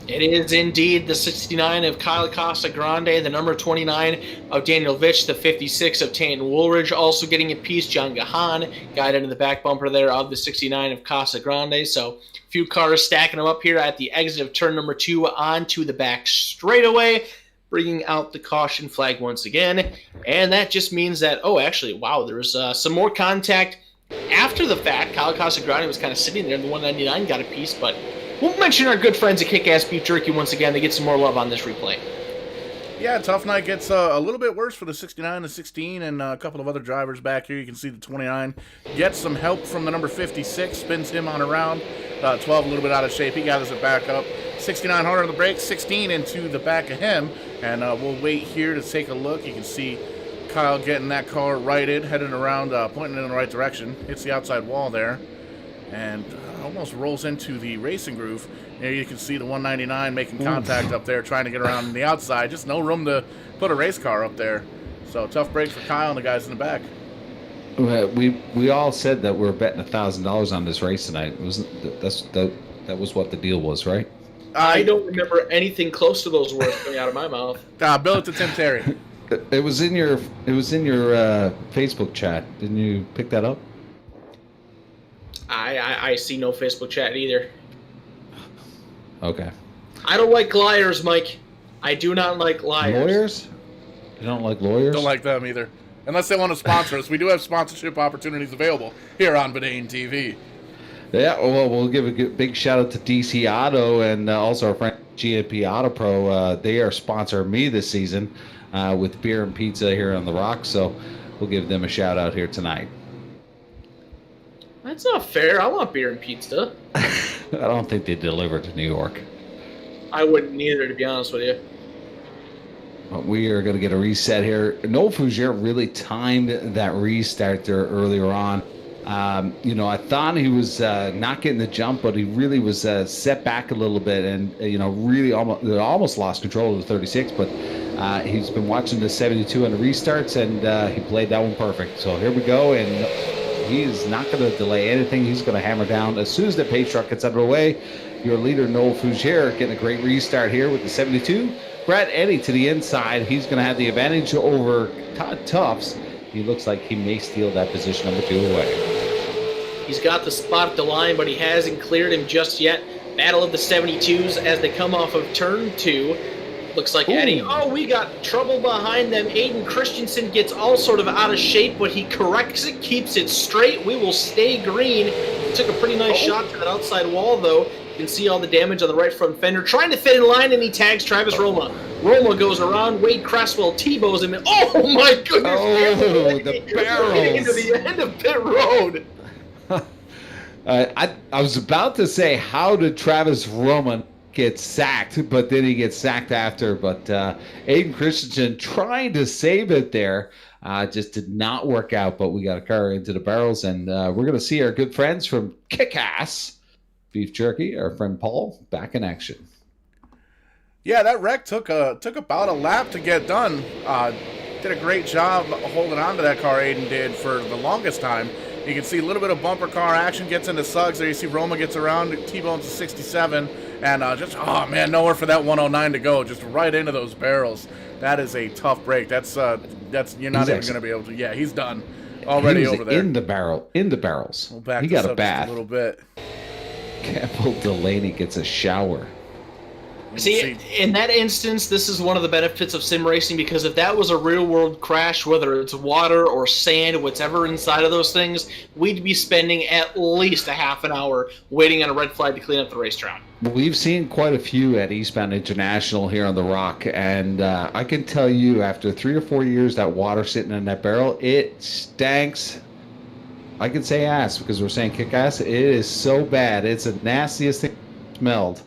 It is indeed the 69 of Kyle Casagrande, the number 29 of Daniel Vitch, the 56 of Tanton Woolridge also getting a piece. John Gahan got into the back bumper there of the 69 of Casagrande. So a few cars stacking them up here at the exit of turn number 2 onto the back straightaway, bringing out the caution flag once again. And that just means that, there was some more contact after the fact. Kyle Casagrande was kind of sitting there, and the 199 got a piece, but we'll mention our good friends at Kick-Ass Beef Jerky once again. They get some more love on this replay. Yeah, tough night gets a little bit worse for the 69, the 16, and a couple of other drivers back here. You can see the 29 gets some help from the number 56, spins him on around. 12 a little bit out of shape. He gathers it back up. 69 harder on the brakes, 16 into the back of him. And we'll wait here to take a look. You can see Kyle getting that car righted, heading around, pointing in the right direction. Hits the outside wall there. And almost rolls into the racing groove. There you can see the 199 making contact up there, trying to get around the outside. Just no room to put a race car up there. So tough break for Kyle and the guys in the back. We all said that we're betting $1,000 on this race tonight. That was what the deal was, right? I don't remember anything close to those words coming out of my mouth. Bill it to Tim Terry. It was in your Facebook chat. Didn't you pick that up? I see no Facebook chat either. Okay. I don't like liars, Mike. I do not like liars. Lawyers? You don't like lawyers? Don't like them either. Unless they want to sponsor us. We do have sponsorship opportunities available here on Vidane TV. Yeah, well, we'll give a big shout out to DC Auto and also our friend GMP Auto Pro. They are sponsoring me this season with beer and pizza here on the Rock, so we'll give them a shout out here tonight. That's not fair. I want beer and pizza. I don't think they deliver to New York. I wouldn't either, to be honest with you. But we are going to get a reset here. Noel Fougere really timed that restart there earlier on. I thought he was not getting the jump, but he really was set back a little bit and, really almost lost control of the 36. But he's been watching the 72 on the restarts, and he played that one perfect. So here we go, and he's not going to delay anything. He's going to hammer down as soon as the pace truck gets underway. Your leader, Noel Fougere, getting a great restart here with the 72. Brad Eddy to the inside. He's going to have the advantage over Todd Tufts. He looks like he may steal that position number 2 away. He's got the spot at the line, but he hasn't cleared him just yet. Battle of the 72s as they come off of turn 2. Looks like Eddie. Oh, we got trouble behind them. Aiden Christensen gets all sort of out of shape, but he corrects it, keeps it straight. We will stay green. He took a pretty nice shot to that outside wall, though. You can see all the damage on the right front fender. Trying to fit in line, and he tags Travis Roma. Roma goes around. Wade Cresswell T-bows him. Oh, my goodness. Oh, the barrels. Getting into the end of pit road. I was about to say, how did Travis Roma get sacked, but then he gets sacked after. But Aiden Christensen trying to save it there. Just did not work out, but we got a car into the barrels, and we're going to see our good friends from Kick-Ass Beef Jerky, our friend Paul, back in action. Yeah, that wreck took about a lap to get done. Did a great job holding on to that car, Aiden did, for the longest time. You can see a little bit of bumper car action, gets into Suggs. There you see Roma gets around, T-bones to 67, and just, oh man, nowhere for that 109 to go, just right into those barrels. That is a tough break. That's you're not even going to be able to. Yeah, he's done already over there. In the barrels. We'll back he this got up a bath. Just a little bit. Campbell Delaney gets a shower. See, in that instance, this is one of the benefits of sim racing, because if that was a real-world crash, whether it's water or sand, whatever inside of those things, we'd be spending at least a half an hour waiting on a red flag to clean up the racetrack. We've seen quite a few at Eastbound International here on the Rock, and I can tell you, after 3 or 4 years, that water sitting in that barrel, it stinks. I can say ass, because we're saying kick-ass. It is so bad. It's the nastiest thing smelled.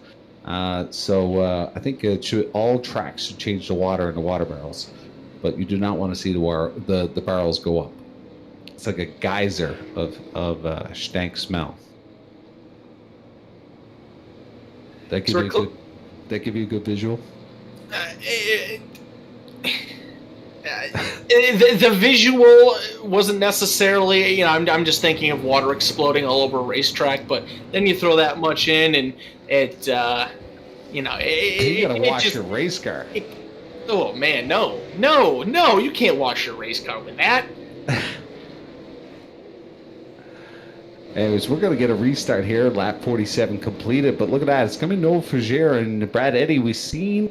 So I think all tracks should change the water in the water barrels, but you do not want to see the barrels go up. It's like a geyser of stank smell. That give you a good visual. The visual wasn't necessarily, I'm just thinking of water exploding all over a racetrack, but then you throw that much in, and it, you gotta wash your race car. Oh man, no, you can't wash your race car with that. Anyways, we're gonna get a restart here, lap 47 completed, but look at that, it's coming Noel Fougere and Brad Eddy. We've seen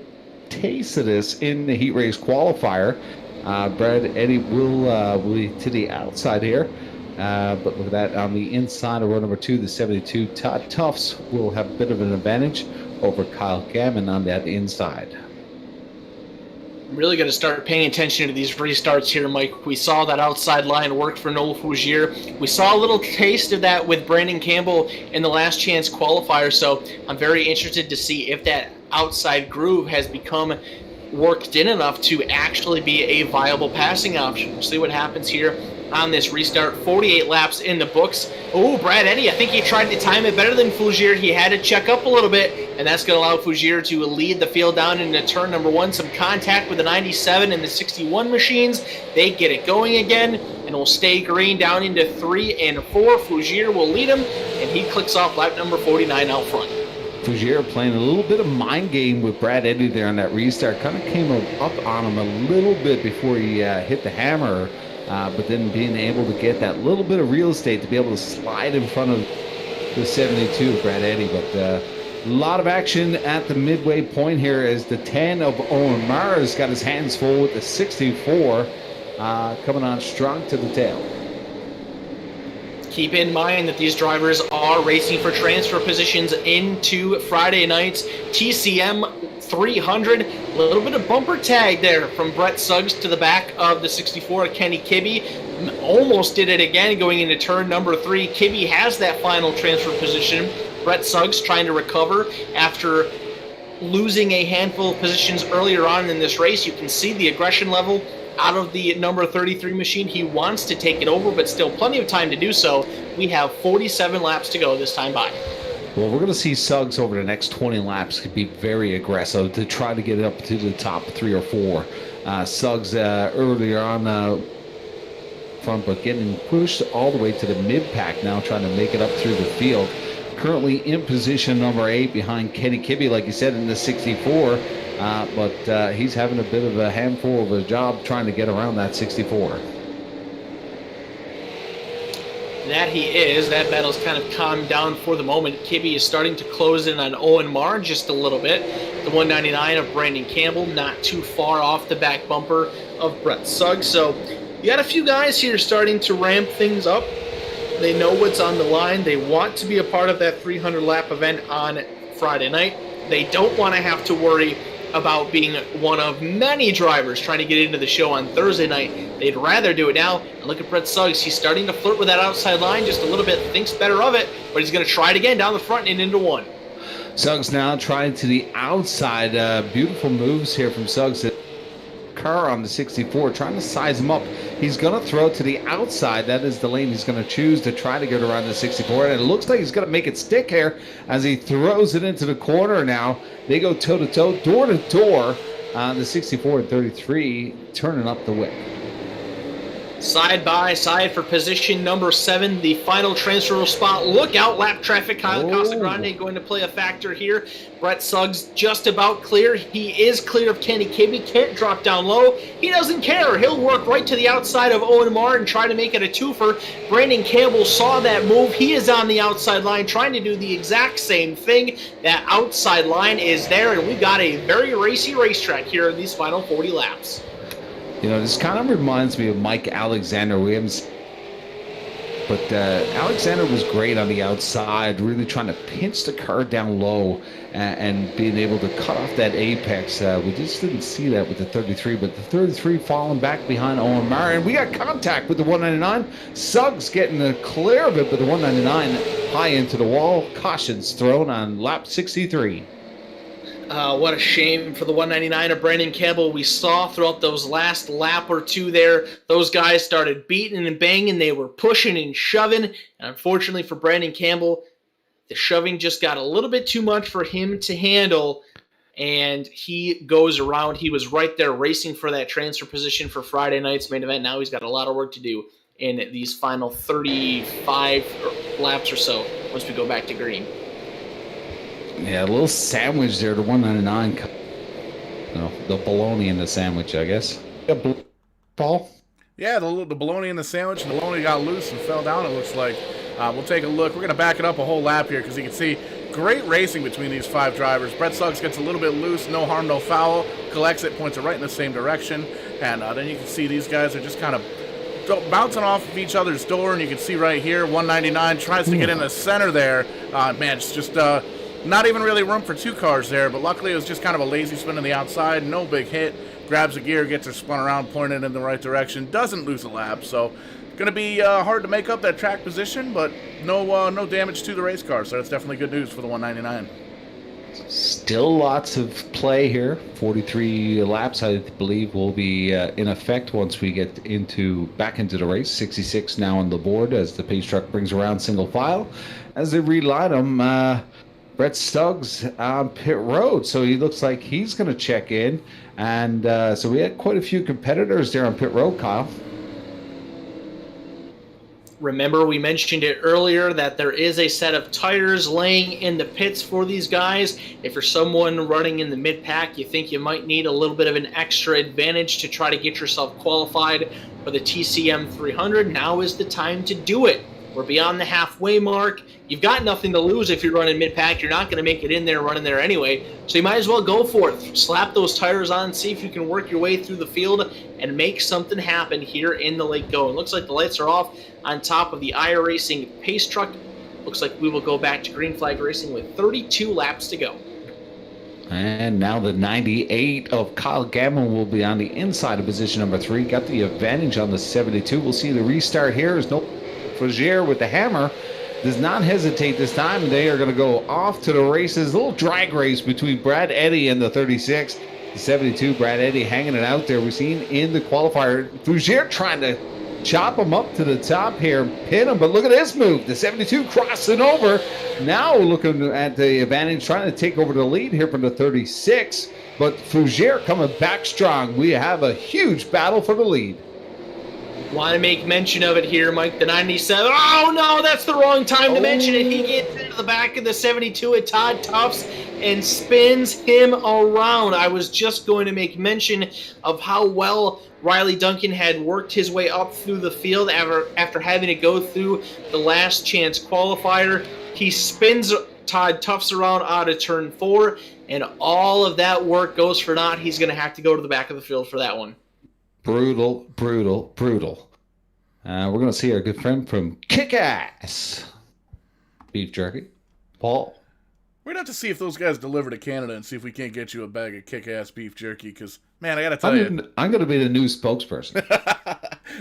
taste of this in the heat race qualifier. Brad Eddy will be to the outside here, but look at that, on the inside of row number 2, the 72, Todd Tufts will have a bit of an advantage over Kyle Gammon on that inside. I'm really going to start paying attention to these restarts here, Mike. We saw that outside line work for Noel Fougere. We saw a little taste of that with Brandon Campbell in the last chance qualifier, so I'm very interested to see if that outside groove has become worked in enough to actually be a viable passing option. We'll see what happens here on this restart. 48 laps in the books. Oh, Brad Eddy, I think he tried to time it better than Fougere. He had to check up a little bit, and that's going to allow Fougere to lead the field down into turn number 1. Some contact with the 97 and the 61 machines. They get it going again, and will stay green down into 3 and 4. Fougere will lead him, and he clicks off lap number 49 out front. Fougere playing a little bit of mind game with Brad Eddy there on that restart. Kind of came up on him a little bit before he hit the hammer, but then being able to get that little bit of real estate to be able to slide in front of the 72 of Brad Eddy. But a lot of action at the midway point here as the 10 of Owen Mars got his hands full with the 64 coming on strong to the tail. Keep in mind that these drivers are racing for transfer positions into Friday night's TCM 300. A little bit of bumper tag there from Brett Suggs to the back of the 64, Kenny Kibbe. Almost did it again going into turn number 3. Kibbe has that final transfer position. Brett Suggs trying to recover after losing a handful of positions earlier on in this race. You can see the aggression level out of the number 33 machine. He wants to take it over, but still plenty of time to do so. We have 47 laps to go this time by. Well, we're going to see Suggs over the next 20 laps could be very aggressive to try to get it up to the top 3 or 4. Suggs earlier on front, but getting pushed all the way to the mid-pack now, trying to make it up through the field. Currently in position number 8 behind Kenny Kibbe, like you said, in the 64. But he's having a bit of a handful of a job trying to get around that 64. That he is. That battle's kind of calmed down for the moment. Kibbe is starting to close in on Owen Marr just a little bit. The 199 of Brandon Campbell, not too far off the back bumper of Brett Suggs. So you got a few guys here starting to ramp things up. They know what's on the line. They want to be a part of that 300-lap event on Friday night. They don't want to have to worry about being one of many drivers trying to get into the show on Thursday night. They'd rather do it now. And look at Brett Suggs. He's starting to flirt with that outside line just a little bit. Thinks better of it, but he's going to try it again down the front and into 1. Suggs now trying to the outside. Beautiful moves here from Suggs. car on the 64, trying to size him up. He's going to throw it to the outside. That is the lane he's going to choose to try to get around the 64. And it looks like he's going to make it stick here as he throws it into the corner now. They go toe-to-toe, door-to-door. The 64 and 33 turning up the wick. Side by side for position number 7, the final transfer spot. Look out, lap traffic. Kyle Casagrande going to play a factor here. Brett Suggs just about clear. He is clear of Kenny Kibbe. Can't drop down low. He doesn't care. He'll work right to the outside of Owen Marr and try to make it a twofer. Brandon Campbell saw that move. He is on the outside line trying to do the exact same thing. That outside line is there, and we've got a very racy racetrack here in these final 40 laps. You know, this kind of reminds me of Mike Alexander Williams. But Alexander was great on the outside, really trying to pinch the car down low and being able to cut off that apex. We just didn't see that with the 33, but the 33 falling back behind Owen Marr. And we got contact with the 199. Suggs getting the clear of it, but the 199 high into the wall. Cautions thrown on lap 63. What a shame for the 199 of Brandon Campbell. We saw throughout those last lap or two there, those guys started beating and banging. They were pushing and shoving. And unfortunately for Brandon Campbell, the shoving just got a little bit too much for him to handle. And he goes around. He was right there racing for that transfer position for Friday night's main event. Now he's got a lot of work to do in these final 35 laps or so once we go back to green. Yeah, a little sandwich there, the 199. No, the bologna in the sandwich, I guess. Paul? Yeah, the bologna in the sandwich, and the bologna got loose and fell down, it looks like. We'll take a look. We're going to back it up a whole lap here because you can see great racing between these 5 drivers. Brett Suggs gets a little bit loose, no harm, no foul, collects it, points it right in the same direction, and then you can see these guys are just kind of bouncing off of each other's door, and you can see right here, 199 tries to get in the center there. Man, it's just not even really room for 2 cars there, but luckily it was just kind of a lazy spin on the outside, no big hit, grabs a gear, gets her spun around, pointed in the right direction, doesn't lose a lap, so going to be hard to make up that track position, but no damage to the race car, so that's definitely good news for the 199. Still lots of play here. 43 laps, I believe, will be in effect once we get back into the race. 66 now on the board as the pace truck brings around single file. As they relight them, Brett Suggs on pit road, so he looks like he's going to check in. And so we had quite a few competitors there on pit road, Kyle. Remember, we mentioned it earlier that there is a set of tires laying in the pits for these guys. If you're someone running in the mid-pack, you think you might need a little bit of an extra advantage to try to get yourself qualified for the TCM 300, now is the time to do it. We're beyond the halfway mark. You've got nothing to lose if you're running mid-pack. You're not going to make it in there running there anyway. So you might as well go for it. Slap those tires on, see if you can work your way through the field and make something happen here in the late go. It looks like the lights are off on top of the iRACING pace truck. Looks like we will go back to green flag racing with 32 laps to go. And now the 98 of Kyle Gammon will be on the inside of position number 3. Got the advantage on the 72. We'll see the restart here. There's no Frazier with the hammer. Does not hesitate this time. They are going to go off to the races. A little drag race between Brad Eddy and the 36. The 72, Brad Eddy hanging it out there. We've seen in the qualifier, Frazier trying to chop him up to the top here, pin him, but look at this move. The 72 crossing over. Now looking at the advantage, trying to take over the lead here from the 36. But Frazier coming back strong. We have a huge battle for the lead. Want to make mention of it here, Mike. The 97. Oh, no, that's the wrong time to mention it. He gets into the back of the 72 at Todd Tufts and spins him around. I was just going to make mention of how well Riley Duncan had worked his way up through the field after having to go through the last chance qualifier. He spins Todd Tufts around out of turn 4, and all of that work goes for naught. He's going to have to go to the back of the field for that one. Brutal, brutal, brutal. We're going to see our good friend from Kick-Ass Beef Jerky, Paul. We're going to have to see if those guys deliver to Canada and see if we can't get you a bag of Kick-Ass Beef Jerky, because, man, I got to tell you. I'm going to be the new spokesperson.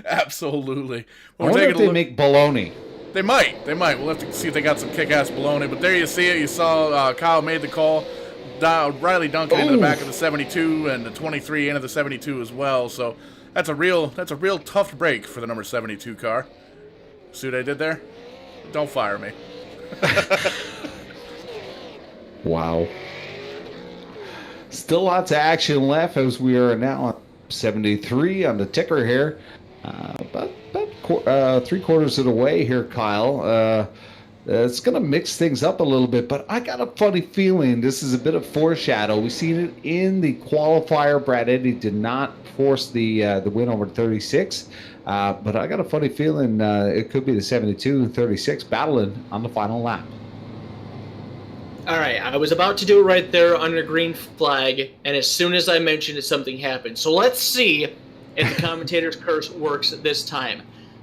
Absolutely. I wonder if they make bologna. They might. We'll have to see if they got some Kick-Ass bologna. But there you see it. You saw Kyle made the call. Riley Duncan into the back of the 72 and the 23 into the 72 as well. So that's a real tough break for the number 72 car. See what I did there? Don't fire me. Wow. Still lots of action left as we are now on 73 on the ticker here. About 3/4 of the way here, Kyle. It's going to mix things up a little bit, but I got a funny feeling this is a bit of foreshadow. We've seen it in the qualifier. Brad Eddy did not force the win over 36, but I got a funny feeling it could be the 72 and 36 battling on the final lap. All right, I was about to do it right there under green flag, and as soon as I mentioned it, something happened. So let's see if the commentator's curse works this time.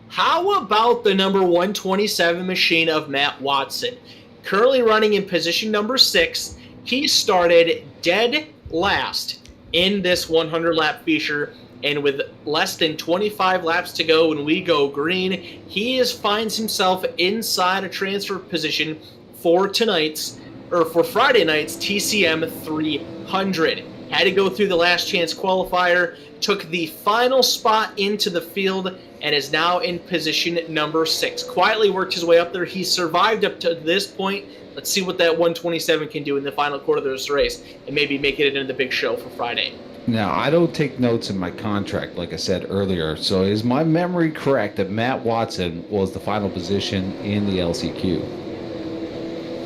How about the number 127 machine of Matt Watson? Currently running in position number 6, he started dead last in this 100-lap feature, and with less than 25 laps to go when we go green, he finds himself inside a transfer position for Friday night's TCM 300. Had to go through the last chance qualifier, took the final spot into the field, and is now in position number 6. Quietly worked his way up there. He survived up to this point. Let's see what that 127 can do in the final quarter of this race, and maybe make it into the big show for Friday. Now, I don't take notes in my contract, like I said earlier, so is my memory correct that Matt Watson was the final position in the LCQ?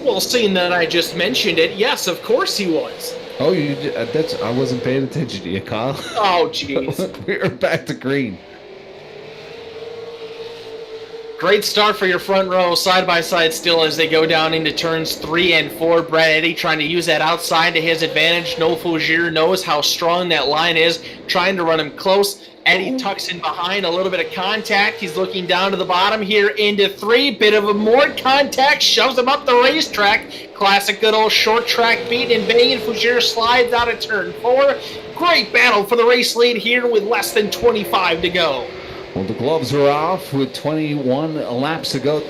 Well, seeing that I just mentioned it, yes, of course he was. Oh, you that's I wasn't paying attention to you, Kyle. Oh, jeez. We're back to green. Great start for your front row, side-by-side still as they go down into turns 3 and 4. Brad Eddy trying to use that outside to his advantage. Noel Fougere knows how strong that line is, trying to run him close. Eddy tucks in behind, a little bit of contact. He's looking down to the bottom here into 3. Bit of a more contact, shoves him up the racetrack. Classic good old short track beat and banging. Fougere slides out of turn 4. Great battle for the race lead here with less than 25 to go. Well, the gloves are off with 21 laps to go.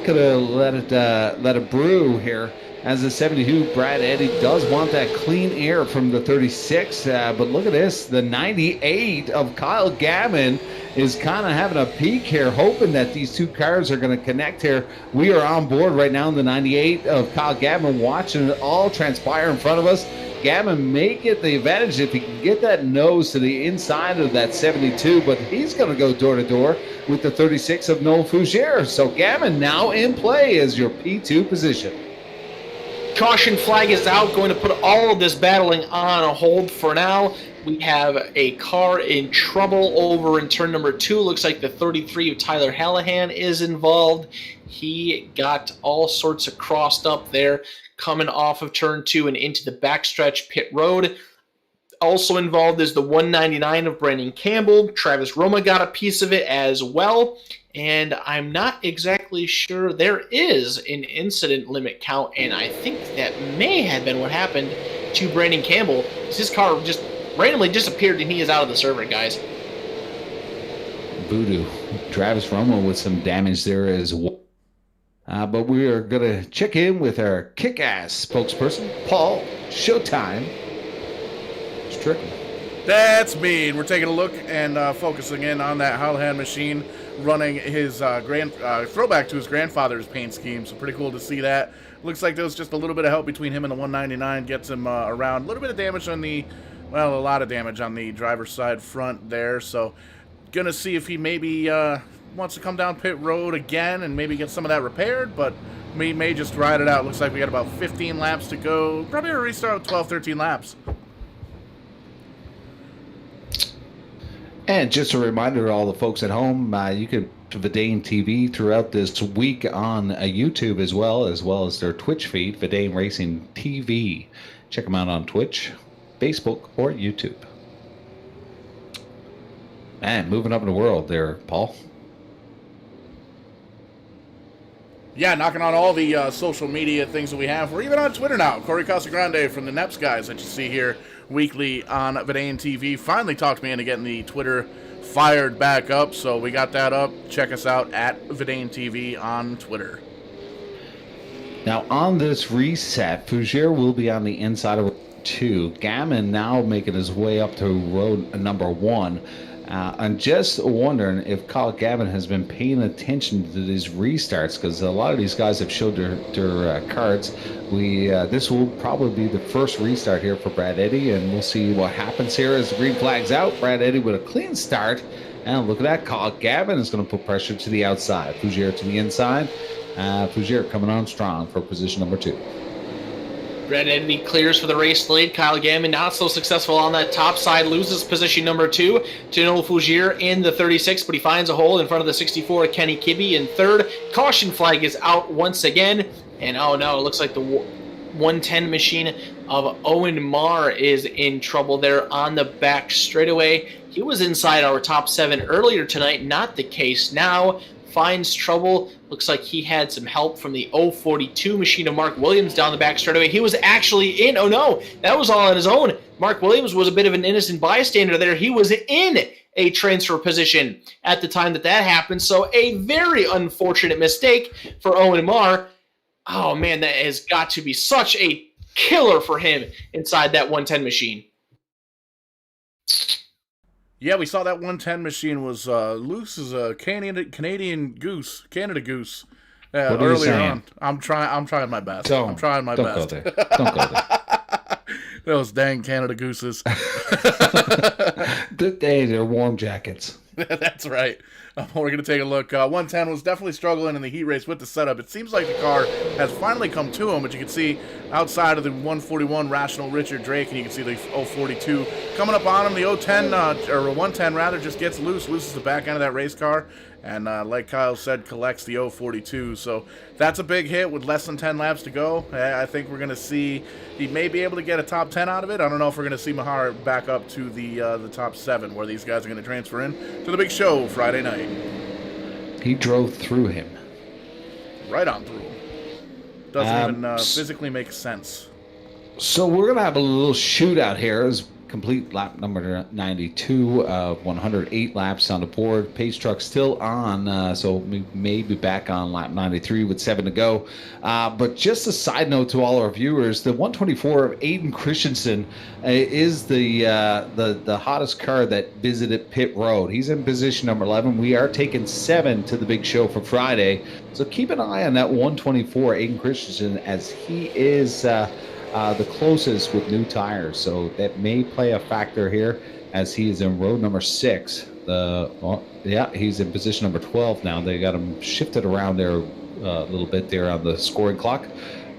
Could have let it brew here. As the 72, Brad Eddy does want that clean air from the 36, but look at this. The 98 of Kyle Gammon is kind of having a peek here, hoping that these two cars are going to connect here. We are on board right now in the 98 of Kyle Gammon, watching it all transpire in front of us. Gammon may get the advantage if he can get that nose to the inside of that 72, but he's going to go door-to-door with the 36 of Noel Fougere. So Gammon now in play as your P2 position. Caution flag is out, going to put all of this battling on a hold for now. We have a car in trouble over in turn number 2. Looks like the 33 of Tyler Hallahan is involved. He got all sorts of crossed up there, coming off of turn 2 and into the backstretch pit road. Also involved is the 199 of Brandon Campbell. Travis Roma got a piece of it as well. And I'm not exactly sure. There is an incident limit count, and I think that may have been what happened to Brandon Campbell. His car just randomly disappeared, and he is out of the server, guys. Voodoo. Travis Roma with some damage there as well. But we are going to check in with our kick-ass spokesperson, Paul Showtime Strickland. That's me. We're taking a look and focusing in on that Hallahan machine, running his throwback to his grandfather's paint scheme. So pretty cool to see that. Looks like there was just a little bit of help between him and the 199. Gets him around. A little bit of damage on a lot of damage on the driver's side front there. So gonna see if he maybe wants to come down pit road again and maybe get some of that repaired, but we may just ride it out. Looks like we got about 15 laps to go. Probably a restart with 12, 13 laps. And just a reminder to all the folks at home, you can Vidane TV throughout this week on YouTube as well as their Twitch feed, Vidane Racing TV. Check them out on Twitch, Facebook, or YouTube. Man, moving up in the world there, Paul. Yeah, knocking on all the social media things that we have. We're even on Twitter now. Corey Casagrande from the NEPS guys that you see here weekly on Vidane TV finally talked me into getting the Twitter fired back up, so we got that up. Check us out at Vidane TV on Twitter. Now on this reset, Fougere will be on the inside of 2. Gammon now making his way up to road number 1. I'm just wondering if Kyle Gammon has been paying attention to these restarts, because a lot of these guys have showed their cards. This will probably be the first restart here for Brad Eddy, and we'll see what happens here as the green flag's out. Brad Eddy with a clean start, and look at that. Kyle Gammon is going to put pressure to the outside. Fougere to the inside. Fougere coming on strong for position number 2. Brad Eddy clears for the race lead. Kyle Gammon not so successful on that top side, loses position number 2 to Noel Fougere in the 36, but he finds a hole in front of the 64, Kenny Kibbe in 3rd. Caution flag is out once again, and oh no, it looks like the 110 machine of Owen Marr is in trouble there on the back straightaway. He was inside our top 7 earlier tonight, not the case now. Finds trouble. Looks like he had some help from the 042 machine of Mark Williams down the back straightaway. He was actually in. Oh no, that was all on his own. Mark Williams was a bit of an innocent bystander there. He was in a transfer position at the time that happened. So a very unfortunate mistake for Owen Marr. Oh man, that has got to be such a killer for him inside that 110 machine. Yeah, we saw that 110 machine was loose as a Canadian goose, Canada goose. Earlier on, I'm trying my best. I'm trying my best. Don't go there. Don't go there. Those dang Canada gooses. They're warm jackets. That's right. We're going to take a look. 110 was definitely struggling in the heat race with the setup. It seems like the car has finally come to him, but you can see outside of the 141 Rational Richard Drake, and you can see the 042 coming up on him. The 010, or 110 rather, just gets loses the back end of that race car, and like Kyle said, collects the 042. So that's a big hit with less than 10 laps to go. I think we're going to see he may be able to get a top 10 out of it. I don't know if we're going to see Mahar back up to the top 7, where these guys are going to transfer in to the big show Friday night. He drove through him. Right on through him. Doesn't even physically make sense. So we're going to have a little shootout here as complete lap number 92 of 108 laps on the board. Pace truck still on, so we may be back on lap 93 with 7 to go. But just a side note to all our viewers, the 124 of Aiden Christensen is the hottest car that visited pit road. He's in position number 11. We are taking 7 to the big show for Friday. So keep an eye on that 124 Aiden Christensen, as he is the closest with new tires, so that may play a factor here, as he is in road number 6. He's in position number 12 now. They got him shifted around there a little bit there on the scoring clock,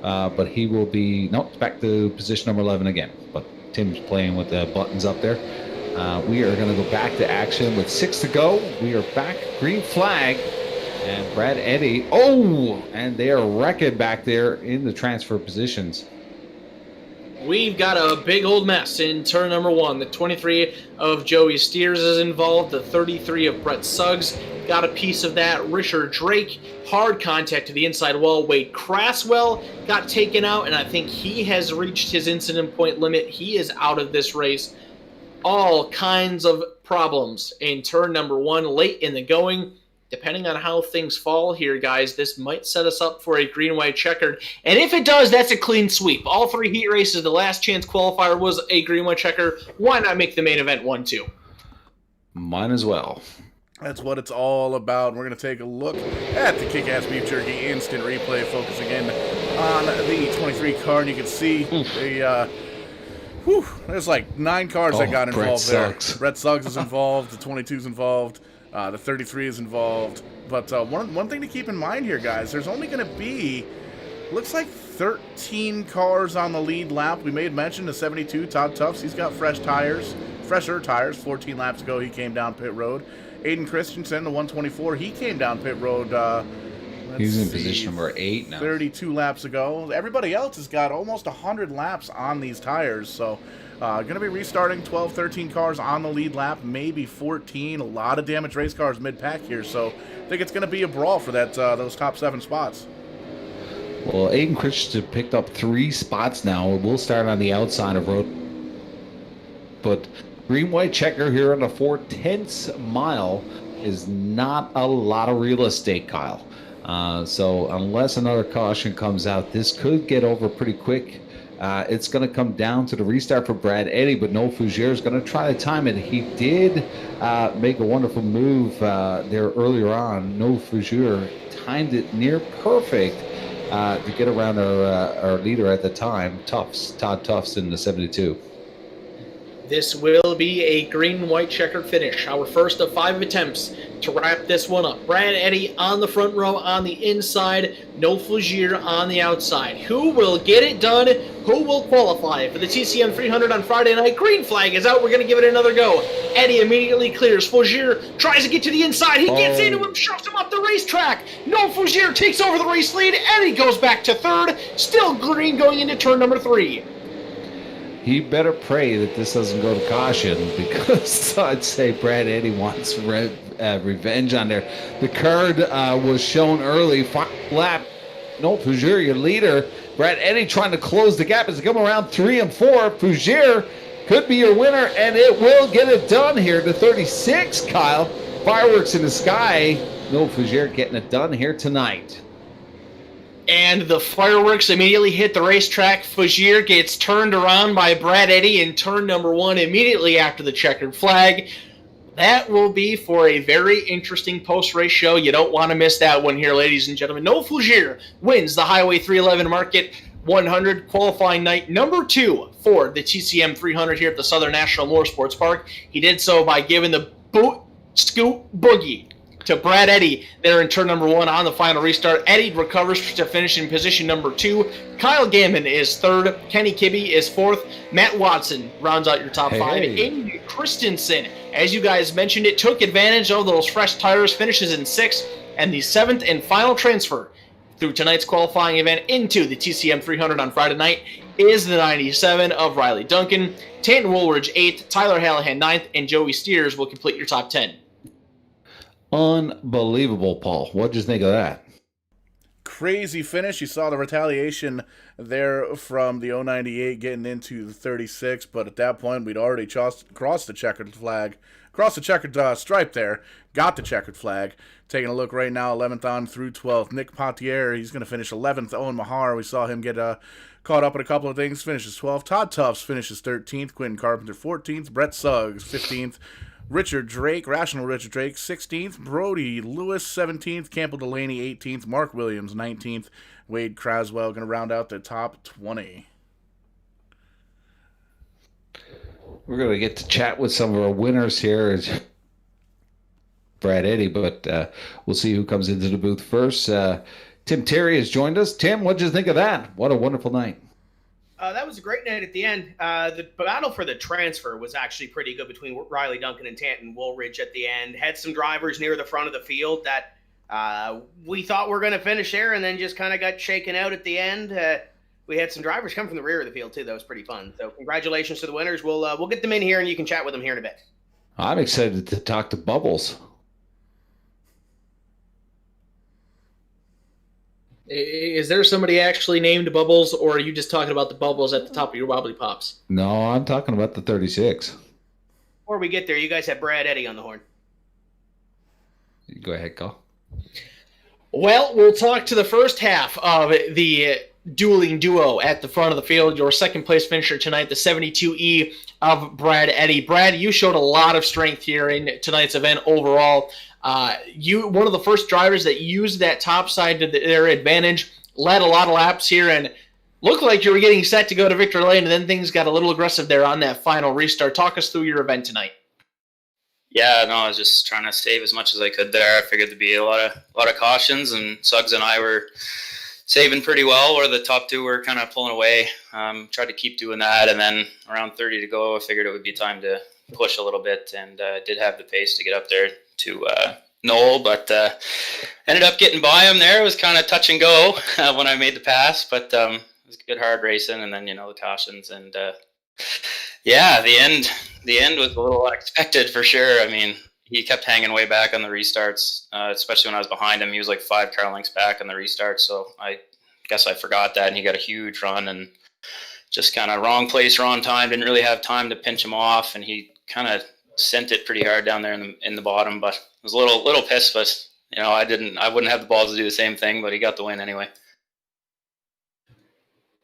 but he will be back to position number 11 again. But Tim's playing with the buttons up there. We are going to go back to action with 6 to go. We are back, green flag, and Brad Eddy. And they are wrecking back there in the transfer positions. We've got a big old mess in turn number 1. The 23 of Joey Steers is involved. The 33 of Brett Suggs got a piece of that. Richard Drake, hard contact to the inside wall. Wade Craswell got taken out, and I think he has reached his incident point limit. He is out of this race. All kinds of problems in turn number 1 late in the going. Depending on how things fall here, guys, this might set us up for a green-white checkered. And if it does, that's a clean sweep. All 3 heat races, the last chance qualifier was a green-white checker. Why not make the main event 1-2? Mine as well. That's what it's all about. We're going to take a look at the Kick-Ass Beef Jerky instant replay, focusing in on the 23 car, and you can see there's like 9 cars that got involved there. Brett Suggs is involved, the 22's involved. The 33 is involved. But one thing to keep in mind here, guys, there's only going to be, looks like 13 cars on the lead lap. We made mention to 72, Todd Tufts. He's got fresher tires. 14 laps ago, he came down pit road. Aiden Christensen, the 124, he came down pit road. He's in position number 8 now. 32 laps ago. Everybody else has got almost 100 laps on these tires, so going to be restarting 12, 13 cars on the lead lap, maybe 14. A lot of damaged race cars mid-pack here, so I think it's going to be a brawl for that those top 7 spots. Well, Aiden Christensen picked up 3 spots now. We'll start on the outside of road. But green-white checker here on the 4/10 mile is not a lot of real estate, Kyle. So unless another caution comes out, this could get over pretty quick. It's going to come down to the restart for Brad Eddy, but Noel Fougere is going to try to time it. He did make a wonderful move there earlier on. Noel Fougere timed it near perfect to get around our leader at the time, Todd Tufts in the 72. This will be a green-white checkered finish. Our first of 5 attempts to wrap this one up. Brad Eddy on the front row on the inside. Noel Fougere on the outside. Who will get it done? Who will qualify for the TCM 300 on Friday night? Green flag is out. We're going to give it another go. Eddy immediately clears. Fougere tries to get to the inside. He gets into him, shoves him up the racetrack. Noel Fougere takes over the race lead. Eddy goes back to third. Still green going into turn number 3. He better pray that this doesn't go to caution, because I'd say Brad Eddy wants revenge on there. The card was shown early. Lap, Noel Fougere, your leader. Brad Eddy trying to close the gap as they come around 3 and 4. Fougere could be your winner, and it will get it done here to 36, Kyle. Fireworks in the sky. Noel Fougere getting it done here tonight. And the fireworks immediately hit the racetrack. Fougere gets turned around by Brad Eddy in turn number 1 immediately after the checkered flag. That will be for a very interesting post-race show. You don't want to miss that one here, ladies and gentlemen. Noel Fougere wins the Highway 311 Market 100 qualifying night number 2 for the TCM 300 here at the Southern National Motorsports Park. He did so by giving the boot scoot boogie to Brad Eddy there in turn number 1 on the final restart. Eddy recovers to finish in position number 2. Kyle Gammon is 3rd. Kenny Kibbe is 4th. Matt Watson rounds out your top 5. Aiden Christensen, as you guys mentioned, it took advantage of those fresh tires, finishes in 6th. And the 7th and final transfer through tonight's qualifying event into the TCM 300 on Friday night is the 97 of Riley Duncan. Tanton Woolridge 8th, Tyler Hallahan 9th, and Joey Steers will complete your top 10. Unbelievable, Paul. What'd you think of that? Crazy finish. You saw the retaliation there from the 098 getting into the 36, but at that point we'd already crossed the checkered flag, crossed the checkered stripe there, got the checkered flag. Taking a look right now, 11th on through 12th. Nick Potier, he's going to finish 11th. Owen Mahar, we saw him get caught up in a couple of things, finishes 12th. Todd Tufts finishes 13th. Quentin Carpenter 14th. Brett Suggs 15th. Richard Drake, Rational Richard Drake, 16th. Brody Lewis, 17th. Campbell Delaney, 18th. Mark Williams, 19th. Wade Craswell going to round out the top 20. We're going to get to chat with some of our winners here. Brad Eddy, but we'll see who comes into the booth first. Tim Terry has joined us. Tim, what did you think of that? What a wonderful night. That was a great night at the end. The battle for the transfer was actually pretty good between Riley Duncan and Tanton Woolridge at the end. Had some drivers near the front of the field that we thought were going to finish there and then just kind of got shaken out at the end. We had some drivers come from the rear of the field, too. That was pretty fun. So congratulations to the winners. We'll get them in here, and you can chat with them here in a bit. I'm excited to talk to Bubbles. Is there somebody actually named Bubbles, or are you just talking about the bubbles at the top of your wobbly pops? No, I'm talking about the 36. Before we get there, you guys have Brad Eddy on the horn. Go ahead, Carl. Well, we'll talk to the first half of the dueling duo at the front of the field. Your second place finisher tonight, the 72E of Brad Eddy. Brad, you showed a lot of strength here in tonight's event overall. You one of the first drivers that used that top side to their advantage, led a lot of laps here, and looked like you were getting set to go to victory lane, and then things got a little aggressive there on that final restart. Talk us through your event tonight. Yeah, no, I was just trying to save as much as I could there. I figured there'd be a lot of cautions, and Suggs and I were saving pretty well, where the top two were kind of pulling away. Tried to keep doing that, and then around 30 to go, I figured it would be time to push a little bit, and did have the pace to get up there to Noel, but ended up getting by him there. It was kind of touch and go when I made the pass, but it was good hard racing, and then, the cautions, and yeah, the end was a little unexpected for sure. I mean, he kept hanging way back on the restarts, especially when I was behind him. He was like 5 car lengths back on the restart, so I guess I forgot that, and he got a huge run, and just kind of wrong place, wrong time. Didn't really have time to pinch him off, and he kind of sent it pretty hard down there in the bottom. But I was a little pissed, but I wouldn't have the balls to do the same thing, but he got the win anyway.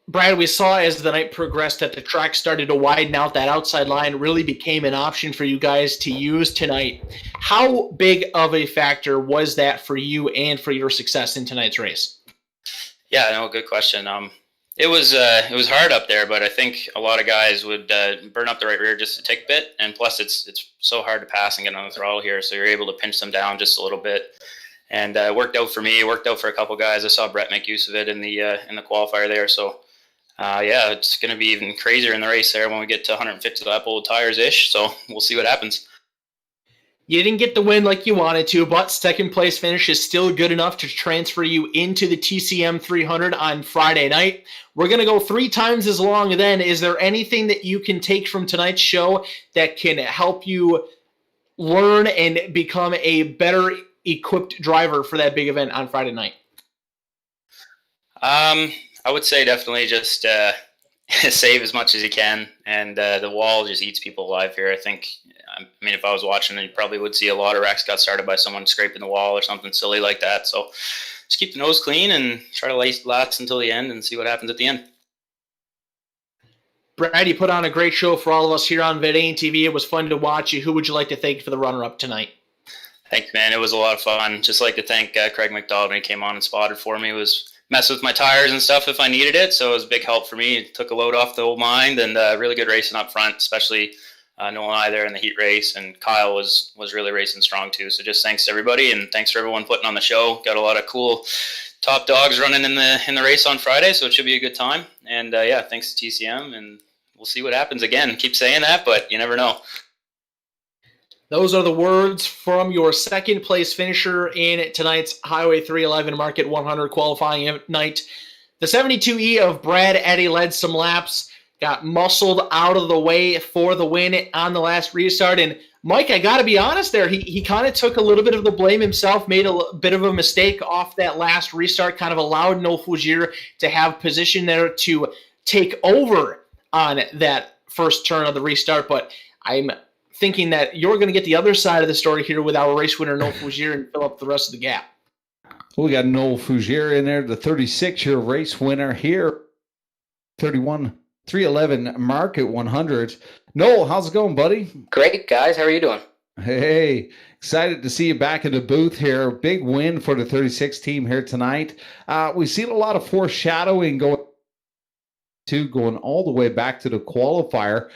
Brad, we saw as the night progressed that the track started to widen out. That outside line really became an option for you guys to use tonight. How big of a factor was that for you and for your success in tonight's race? Yeah, no, good question. It was hard up there, but I think a lot of guys would burn up the right rear just to take a bit, and plus it's so hard to pass and get on the throttle here, so you're able to pinch them down just a little bit. And it worked out for me. It worked out for a couple guys. I saw Brett make use of it in the qualifier there. So yeah, it's going to be even crazier in the race there when we get to 150 lap old tires ish. So we'll see what happens. You didn't get the win like you wanted to, but second place finish is still good enough to transfer you into the TCM 300 on Friday night. We're going to go 3 times as long then. Is there anything that you can take from tonight's show that can help you learn and become a better equipped driver for that big event on Friday night? I would say definitely just save as much as you can, and the wall just eats people alive here. I mean, if I was watching, you probably would see a lot of wrecks got started by someone scraping the wall or something silly like that. So just keep the nose clean and try to last until the end and see what happens at the end. Brad, you put on a great show for all of us here on Vidane TV. It was fun to watch you. Who would you like to thank for the runner-up tonight? Thanks, man. It was a lot of fun. Just like to thank Craig McDonald when he came on and spotted for me. It was messing with my tires and stuff if I needed it, so it was a big help for me. It took a load off the old mind, and really good racing up front, especially Noah and I there in the heat race, and Kyle was really racing strong too. So just thanks to everybody, and thanks for everyone putting on the show. Got a lot of cool top dogs running in the race on Friday, so it should be a good time. And yeah, thanks to TCM, and we'll see what happens again. Keep saying that, but you never know. Those are the words from your second place finisher in tonight's Highway 311 Market 100 qualifying night. The 72E of Brad Eddy led some laps, got muscled out of the way for the win on the last restart. And Mike, I got to be honest there, he kind of took a little bit of the blame himself, made a bit of a mistake off that last restart, kind of allowed No Fougere to have position there to take over on that first turn of the restart. But I'm thinking that you're going to get the other side of the story here with our race winner, No Fougere, and fill up the rest of the gap. We got Noel Fougere in there, the 36-year race winner here, 311 Market 100. Noel, how's it going, buddy? Great, guys. How are you doing? Hey, excited to see you back in the booth here. Big win for the 36 team here tonight. We've seen a lot of foreshadowing going all the way back to the qualifier.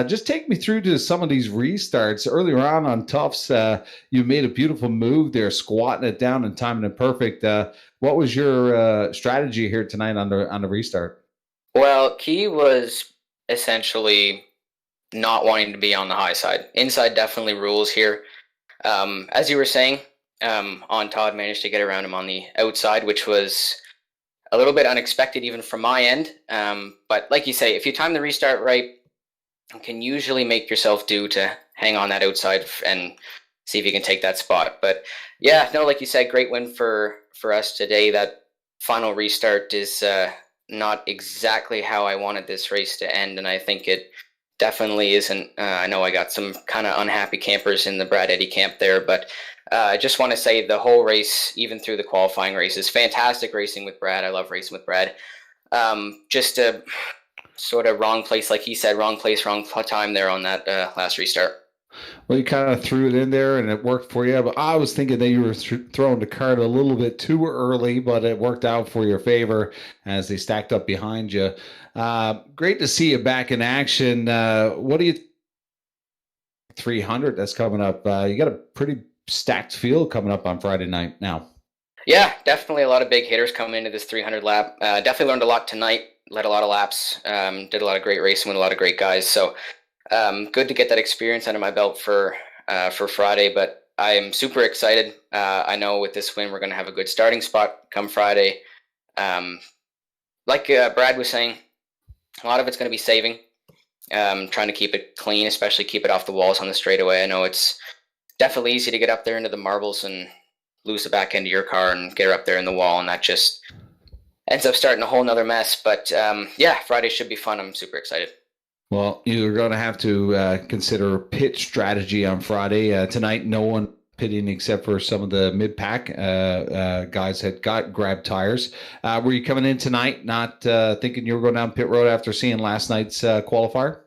Just take me through to some of these restarts. Earlier on Tufts, you made a beautiful move there, squatting it down and timing it perfect. What was your strategy here tonight on the restart? Well, key was essentially not wanting to be on the high side. Inside definitely rules here. As you were saying, on Todd managed to get around him on the outside, which was a little bit unexpected even from my end. But like you say, if you time the restart right, you can usually make yourself do to hang on that outside and see if you can take that spot. But yeah, no, like you said, great win for us today. That final restart is not exactly how I wanted this race to end, and I think it definitely isn't. I know I got some kind of unhappy campers in the Brad Eddy camp there, but I just want to say the whole race, even through the qualifying races, fantastic racing with Brad. I love racing with Brad. Just a sort of wrong place, like he said, wrong place, wrong time there on that last restart. Well, you kind of threw it in there and it worked for you. But I was thinking that you were throwing the cart a little bit too early, but it worked out for your favor as they stacked up behind you. Great to see you back in action. What do you 300 that's coming up? You got a pretty stacked field coming up on Friday night now. Yeah, definitely a lot of big hitters coming into this 300 lap. Definitely learned a lot tonight. Led a lot of laps. Did a lot of great racing with a lot of great guys. So good to get that experience under my belt for Friday. But I am super excited. I know with this win we're going to have a good starting spot come Friday. Like Brad was saying, a lot of it's going to be saving. Trying to keep it clean, especially keep it off the walls on the straightaway. I know it's definitely easy to get up there into the marbles and lose the back end of your car and get her up there in the wall, and that just ends up starting a whole nother mess. But yeah, Friday should be fun. I'm super excited. Well, you're going to have to consider pit strategy on Friday. Tonight, no one pitting except for some of the mid-pack guys that got grabbed tires. Were you coming in tonight not thinking you were going down pit road after seeing last night's qualifier?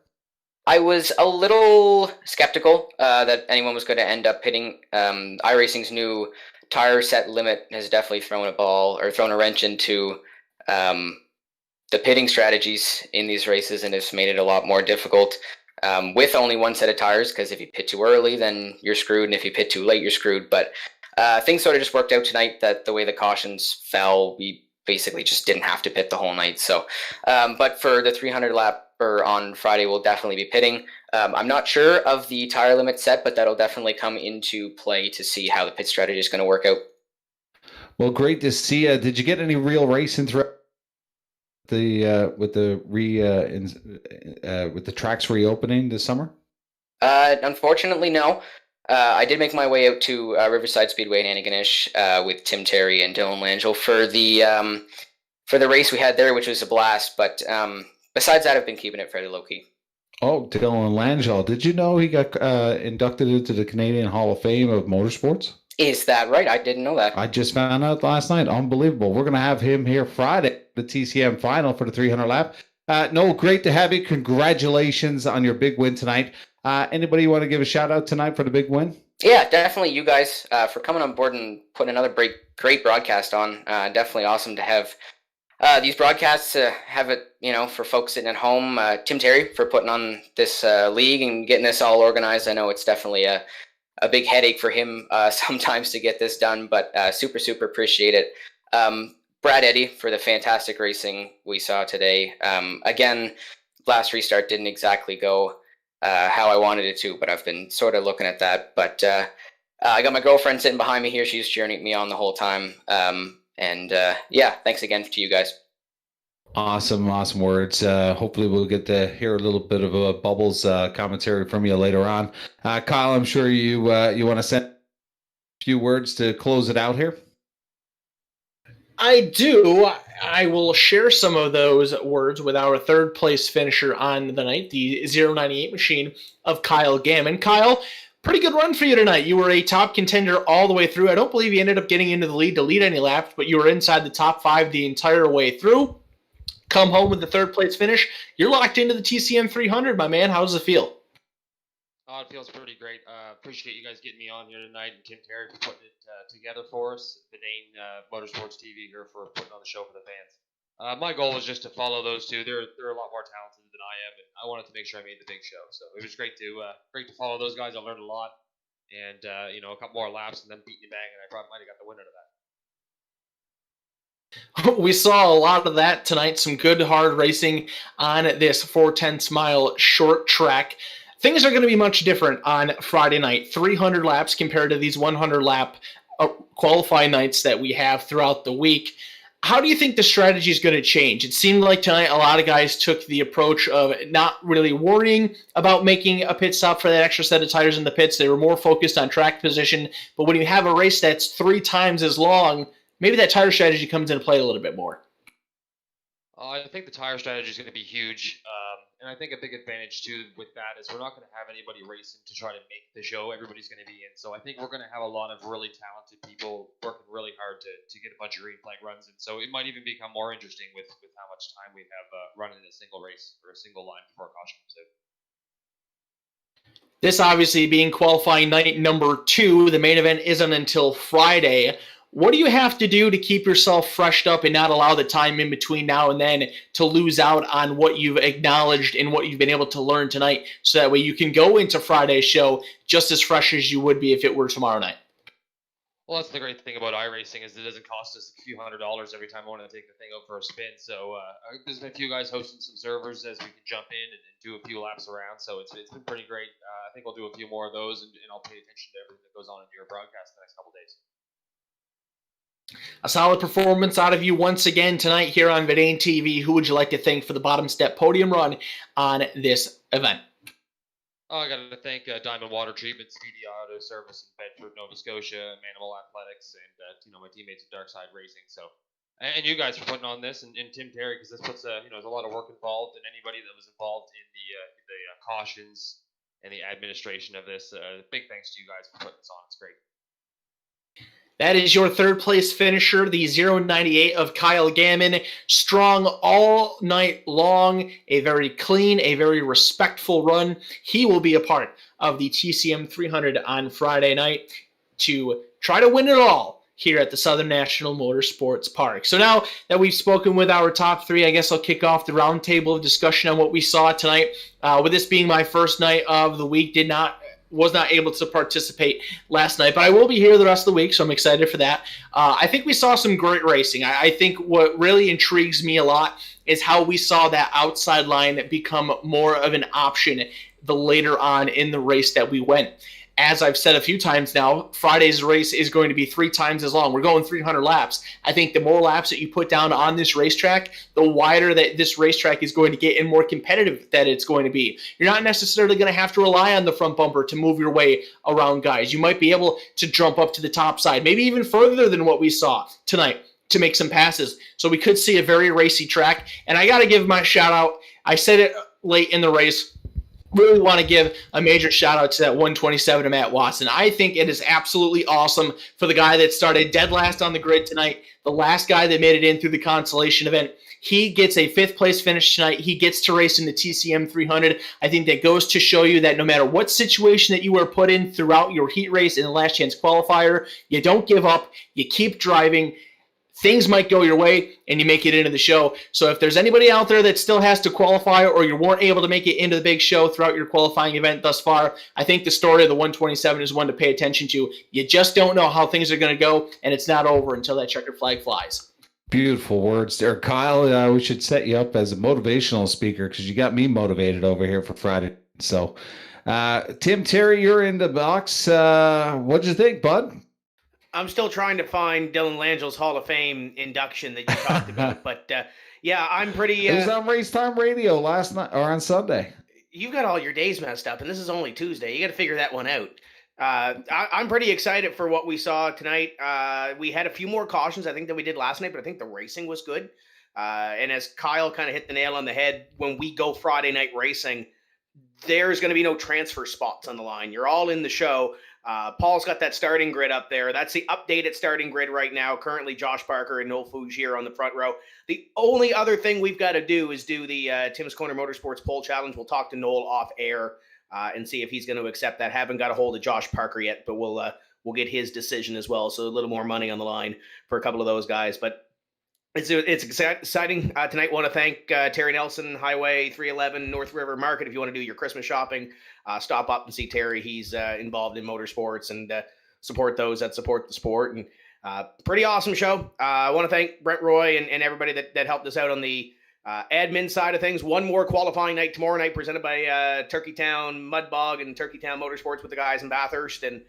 I was a little skeptical that anyone was going to end up pitting. iRacing's new tire set limit has definitely thrown a wrench into the pitting strategies in these races, and it's made it a lot more difficult with only one set of tires, because if you pit too early, then you're screwed, and if you pit too late, you're screwed. But things sort of just worked out tonight that the way the cautions fell, we basically just didn't have to pit the whole night. So, but for the 300 lap on Friday, we'll definitely be pitting. I'm not sure of the tire limit set, but that'll definitely come into play to see how the pit strategy is going to work out. Well, great to see you. Did you get any real racing throughout with the tracks reopening this summer? Unfortunately, no. I did make my way out to Riverside Speedway in Antigonish with Tim Terry and Dylan Langell for the race we had there, which was a blast. But besides that, I've been keeping it fairly low key. Oh, Dylan Langell. Did you know he got inducted into the Canadian Hall of Fame of Motorsports? Is that right? I didn't know that. I just found out last night. Unbelievable. We're going to have him here Friday, the TCM final for the 300 lap. No, great to have you. Congratulations on your big win tonight. Anybody want to give a shout out tonight for the big win? Yeah, definitely you guys for coming on board and putting another great broadcast on. Definitely awesome to have these broadcasts, have it, for folks sitting at home. Tim Terry for putting on this league and getting this all organized. I know it's definitely a big headache for him sometimes to get this done, but super appreciate it. Brad Eddy for the fantastic racing we saw today. Again, last restart didn't exactly go how I wanted it to, but I've been sort of looking at that. But I got my girlfriend sitting behind me here. She's cheering me on the whole time. Yeah, thanks again to you guys. Awesome words. Hopefully we'll get to hear a little bit of a Bubbles commentary from you later on. Kyle, I'm sure you want to send a few words to close it out here. I do. I will share some of those words with our third place finisher on the night, the 098 machine of Kyle Gammon. Kyle, pretty good run for you tonight. You were a top contender all the way through. I don't believe you ended up getting into the lead to lead any laps, but you were inside the top 5 the entire way through. Come home with the third place finish. You're locked into the TCM 300, my man. How does it feel? Oh, it feels pretty great. Appreciate you guys getting me on here tonight, and Tim Terry for putting it together for us. Vidane Motorsports TV here for putting on the show for the fans. My goal was just to follow those two. They're a lot more talented than I am, and I wanted to make sure I made the big show. So it was great to follow those guys. I learned a lot, and a couple more laps and then beating you bang, and I probably might have got the winner to that. We saw a lot of that tonight. Some good hard racing on this 4/10 mile short track. Things are going to be much different on Friday night. 300 laps compared to these 100 lap qualifying nights that we have throughout the week. How do you think the strategy is going to change? It seemed like tonight a lot of guys took the approach of not really worrying about making a pit stop for that extra set of tires in the pits. They were more focused on track position. But when you have a race that's 3 times as long, maybe that tire strategy comes into play a little bit more. I think the tire strategy is going to be huge. And I think a big advantage, too, with that is we're not going to have anybody racing to try to make the show. Everybody's going to be in. So I think we're going to have a lot of really talented people working really hard to get a bunch of green flag runs in. So it might even become more interesting with how much time we have running a single race or a single line before caution comes out. This obviously being qualifying night number 2, the main event isn't until Friday. What do you have to do to keep yourself freshed up and not allow the time in between now and then to lose out on what you've acknowledged and what you've been able to learn tonight, so that way you can go into Friday's show just as fresh as you would be if it were tomorrow night? Well, that's the great thing about iRacing is it doesn't cost us a few $100s every time I want to take the thing out for a spin. So there's been a few guys hosting some servers as we can jump in and do a few laps around. So it's been pretty great. I think we'll do a few more of those, and I'll pay attention to everything that goes on in your broadcast the next couple days. A solid performance out of you once again tonight here on Vidane TV. Who would you like to thank for the bottom step podium run on this event? I got to thank Diamond Water Treatment, Speedy Auto Service in Bedford, Nova Scotia, Manimal Athletics, and my teammates at Darkside Racing. So, and you guys for putting on this, and Tim Terry, because this puts there's a lot of work involved, and anybody that was involved in the cautions and the administration of this. Big thanks to you guys for putting this on. It's great. That is your third place finisher, the 098 of Kyle Gammon. Strong all night long, a very clean, a very respectful run. He will be a part of the TCM 300 on Friday night to try to win it all here at the Southern National Motorsports Park. So now that we've spoken with our top three, I guess I'll kick off the roundtable of discussion on what we saw tonight. With this being my first night of the week, was not able to participate last night, but I will be here the rest of the week, so I'm excited for that. I think we saw some great racing. I think what really intrigues me a lot is how we saw that outside line become more of an option the later on in the race that we went. As I've said a few times now, Friday's race is going to be 3 times as long. We're going 300 laps. I think the more laps that you put down on this racetrack, the wider that this racetrack is going to get and more competitive that it's going to be. You're not necessarily going to have to rely on the front bumper to move your way around guys. You might be able to jump up to the top side, maybe even further than what we saw tonight to make some passes. So we could see a very racy track. And I got to give my shout out. I said it late in the race. Really want to give a major shout out to that 127 to Matt Watson. I think it is absolutely awesome for the guy that started dead last on the grid tonight, the last guy that made it in through the consolation event. He gets a 5th place finish tonight. He gets to race in the TCM 300. I think that goes to show you that no matter what situation that you are put in throughout your heat race in the last chance qualifier, you don't give up. You keep driving. Things might go your way, and you make it into the show. So if there's anybody out there that still has to qualify or you weren't able to make it into the big show throughout your qualifying event thus far, I think the story of the 127 is one to pay attention to. You just don't know how things are going to go, and it's not over until that checkered flag flies. Beautiful words there, Kyle. We should set you up as a motivational speaker because you got me motivated over here for Friday. So, Tim Terry, you're in the box. What'd you think, bud? I'm still trying to find Dylan Langel's Hall of Fame induction that you talked about, but yeah, I'm pretty. It was on Race Time Radio last night or on Sunday. You've got all your days messed up, and this is only Tuesday. You got to figure that one out. I'm pretty excited for what we saw tonight. We had a few more cautions, I think, than we did last night, but I think the racing was good. And as Kyle kind of hit the nail on the head, when we go Friday night racing, there's going to be no transfer spots on the line. You're all in the show. Paul's got that starting grid up there. That's the updated starting grid right now. Currently, Josh Parker and Noel Fougier on the front row. The only other thing we've got to do is do the Tim's Corner Motorsports Poll Challenge. We'll talk to Noel off air and see if he's going to accept that. Haven't got a hold of Josh Parker yet, but we'll get his decision as well. So a little more money on the line for a couple of those guys. But it's exciting tonight. Want to thank Terry Nelson, Highway 311, North River Market. If you want to do your Christmas shopping, stop up and see Terry. He's involved in motorsports and support those that support the sport. And pretty awesome show. I want to thank Brent Roy and everybody that helped us out on the admin side of things. One more qualifying night tomorrow night presented by Turkeytown Mudbog and Turkeytown Motorsports with the guys in Bathurst. And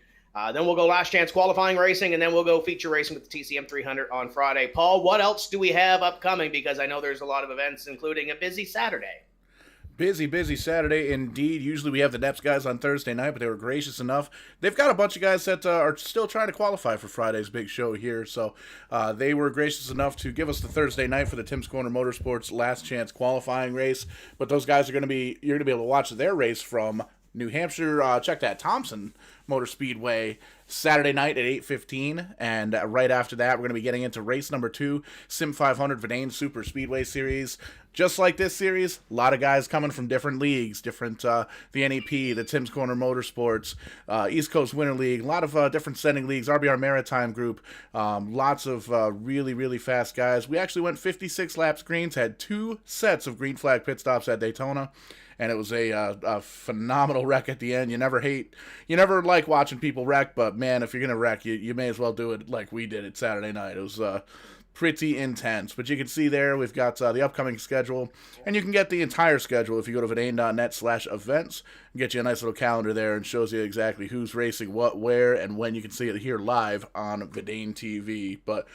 then we'll go last chance qualifying racing, and then we'll go feature racing with the TCM 300 on Friday. Paul, what else do we have upcoming? Because I know there's a lot of events, including a busy Saturday. Busy Saturday indeed. Usually we have the Neps guys on Thursday night, but they were gracious enough. They've got a bunch of guys that are still trying to qualify for Friday's big show here, so they were gracious enough to give us the Thursday night for the Tim's Corner Motorsports last chance qualifying race. But those guys you're going to be able to watch their race from New Hampshire. Check that Thompson Motor Speedway Saturday night at 8:15, and right after that we're going to be getting into race number 2, Sim 500 Vidane Super Speedway Series. Just like this series, a lot of guys coming from different leagues, the NEP, the Tim's Corner Motorsports, East Coast Winter League, a lot of different sending leagues, RBR Maritime Group, lots of really, really fast guys. We actually went 56 laps greens, had 2 sets of green flag pit stops at Daytona, and it was a phenomenal wreck at the end. You never like watching people wreck, but man, if you're going to wreck, you may as well do it like we did it Saturday night. It was pretty intense. But you can see there, we've got the upcoming schedule, and you can get the entire schedule if you go to vidane.net/events and get you a nice little calendar there and shows you exactly who's racing what, where, and when. You can see it here live on Vidane TV. But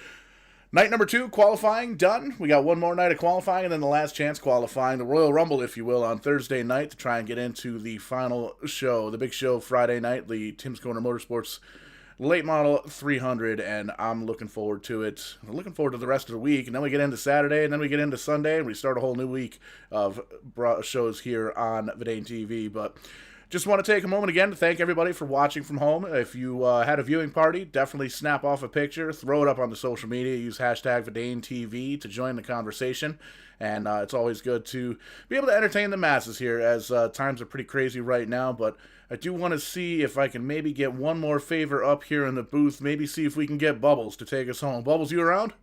night number 2, qualifying, done. We got one more night of qualifying, and then the last chance qualifying, the Royal Rumble, if you will, on Thursday night to try and get into the final show, the big show Friday night, the Tim's Corner Motorsports Late Model 300, and I'm looking forward to it. I'm looking forward to the rest of the week, and then we get into Saturday, and then we get into Sunday, and we start a whole new week of shows here on Vidane TV. But Just want to take a moment again to thank everybody for watching from home. If you had a viewing party, definitely snap off a picture, throw it up on the social media, use hashtag Vidane TV to join the conversation. And it's always good to be able to entertain the masses here, as times are pretty crazy right now. But I do want to see if I can maybe get one more favor up here in the booth. Maybe see if we can get Bubbles to take us home. Bubbles, you around?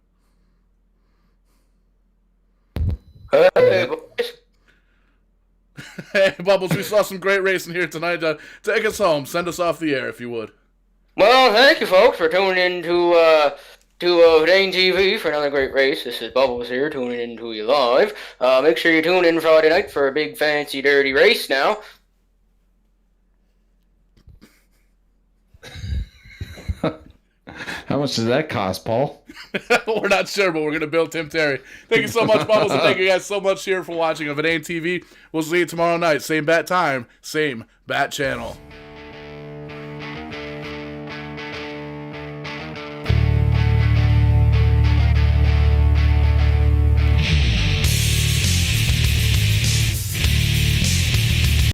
Hey, boys. Hey, Bubbles, we saw some great racing here tonight. Take us home. Send us off the air, if you would. Well, thank you, folks, for tuning in to Vidane TV for another great race. This is Bubbles here, tuning in to you live. Make sure you tune in Friday night for a big, fancy, dirty race now. How much does that cost, Paul? We're not sure, but we're going to build Tim Terry. Thank you so much, Bubbles, and thank you guys so much here for watching on Vidane TV. We'll see you tomorrow night. Same bat time, same bat channel.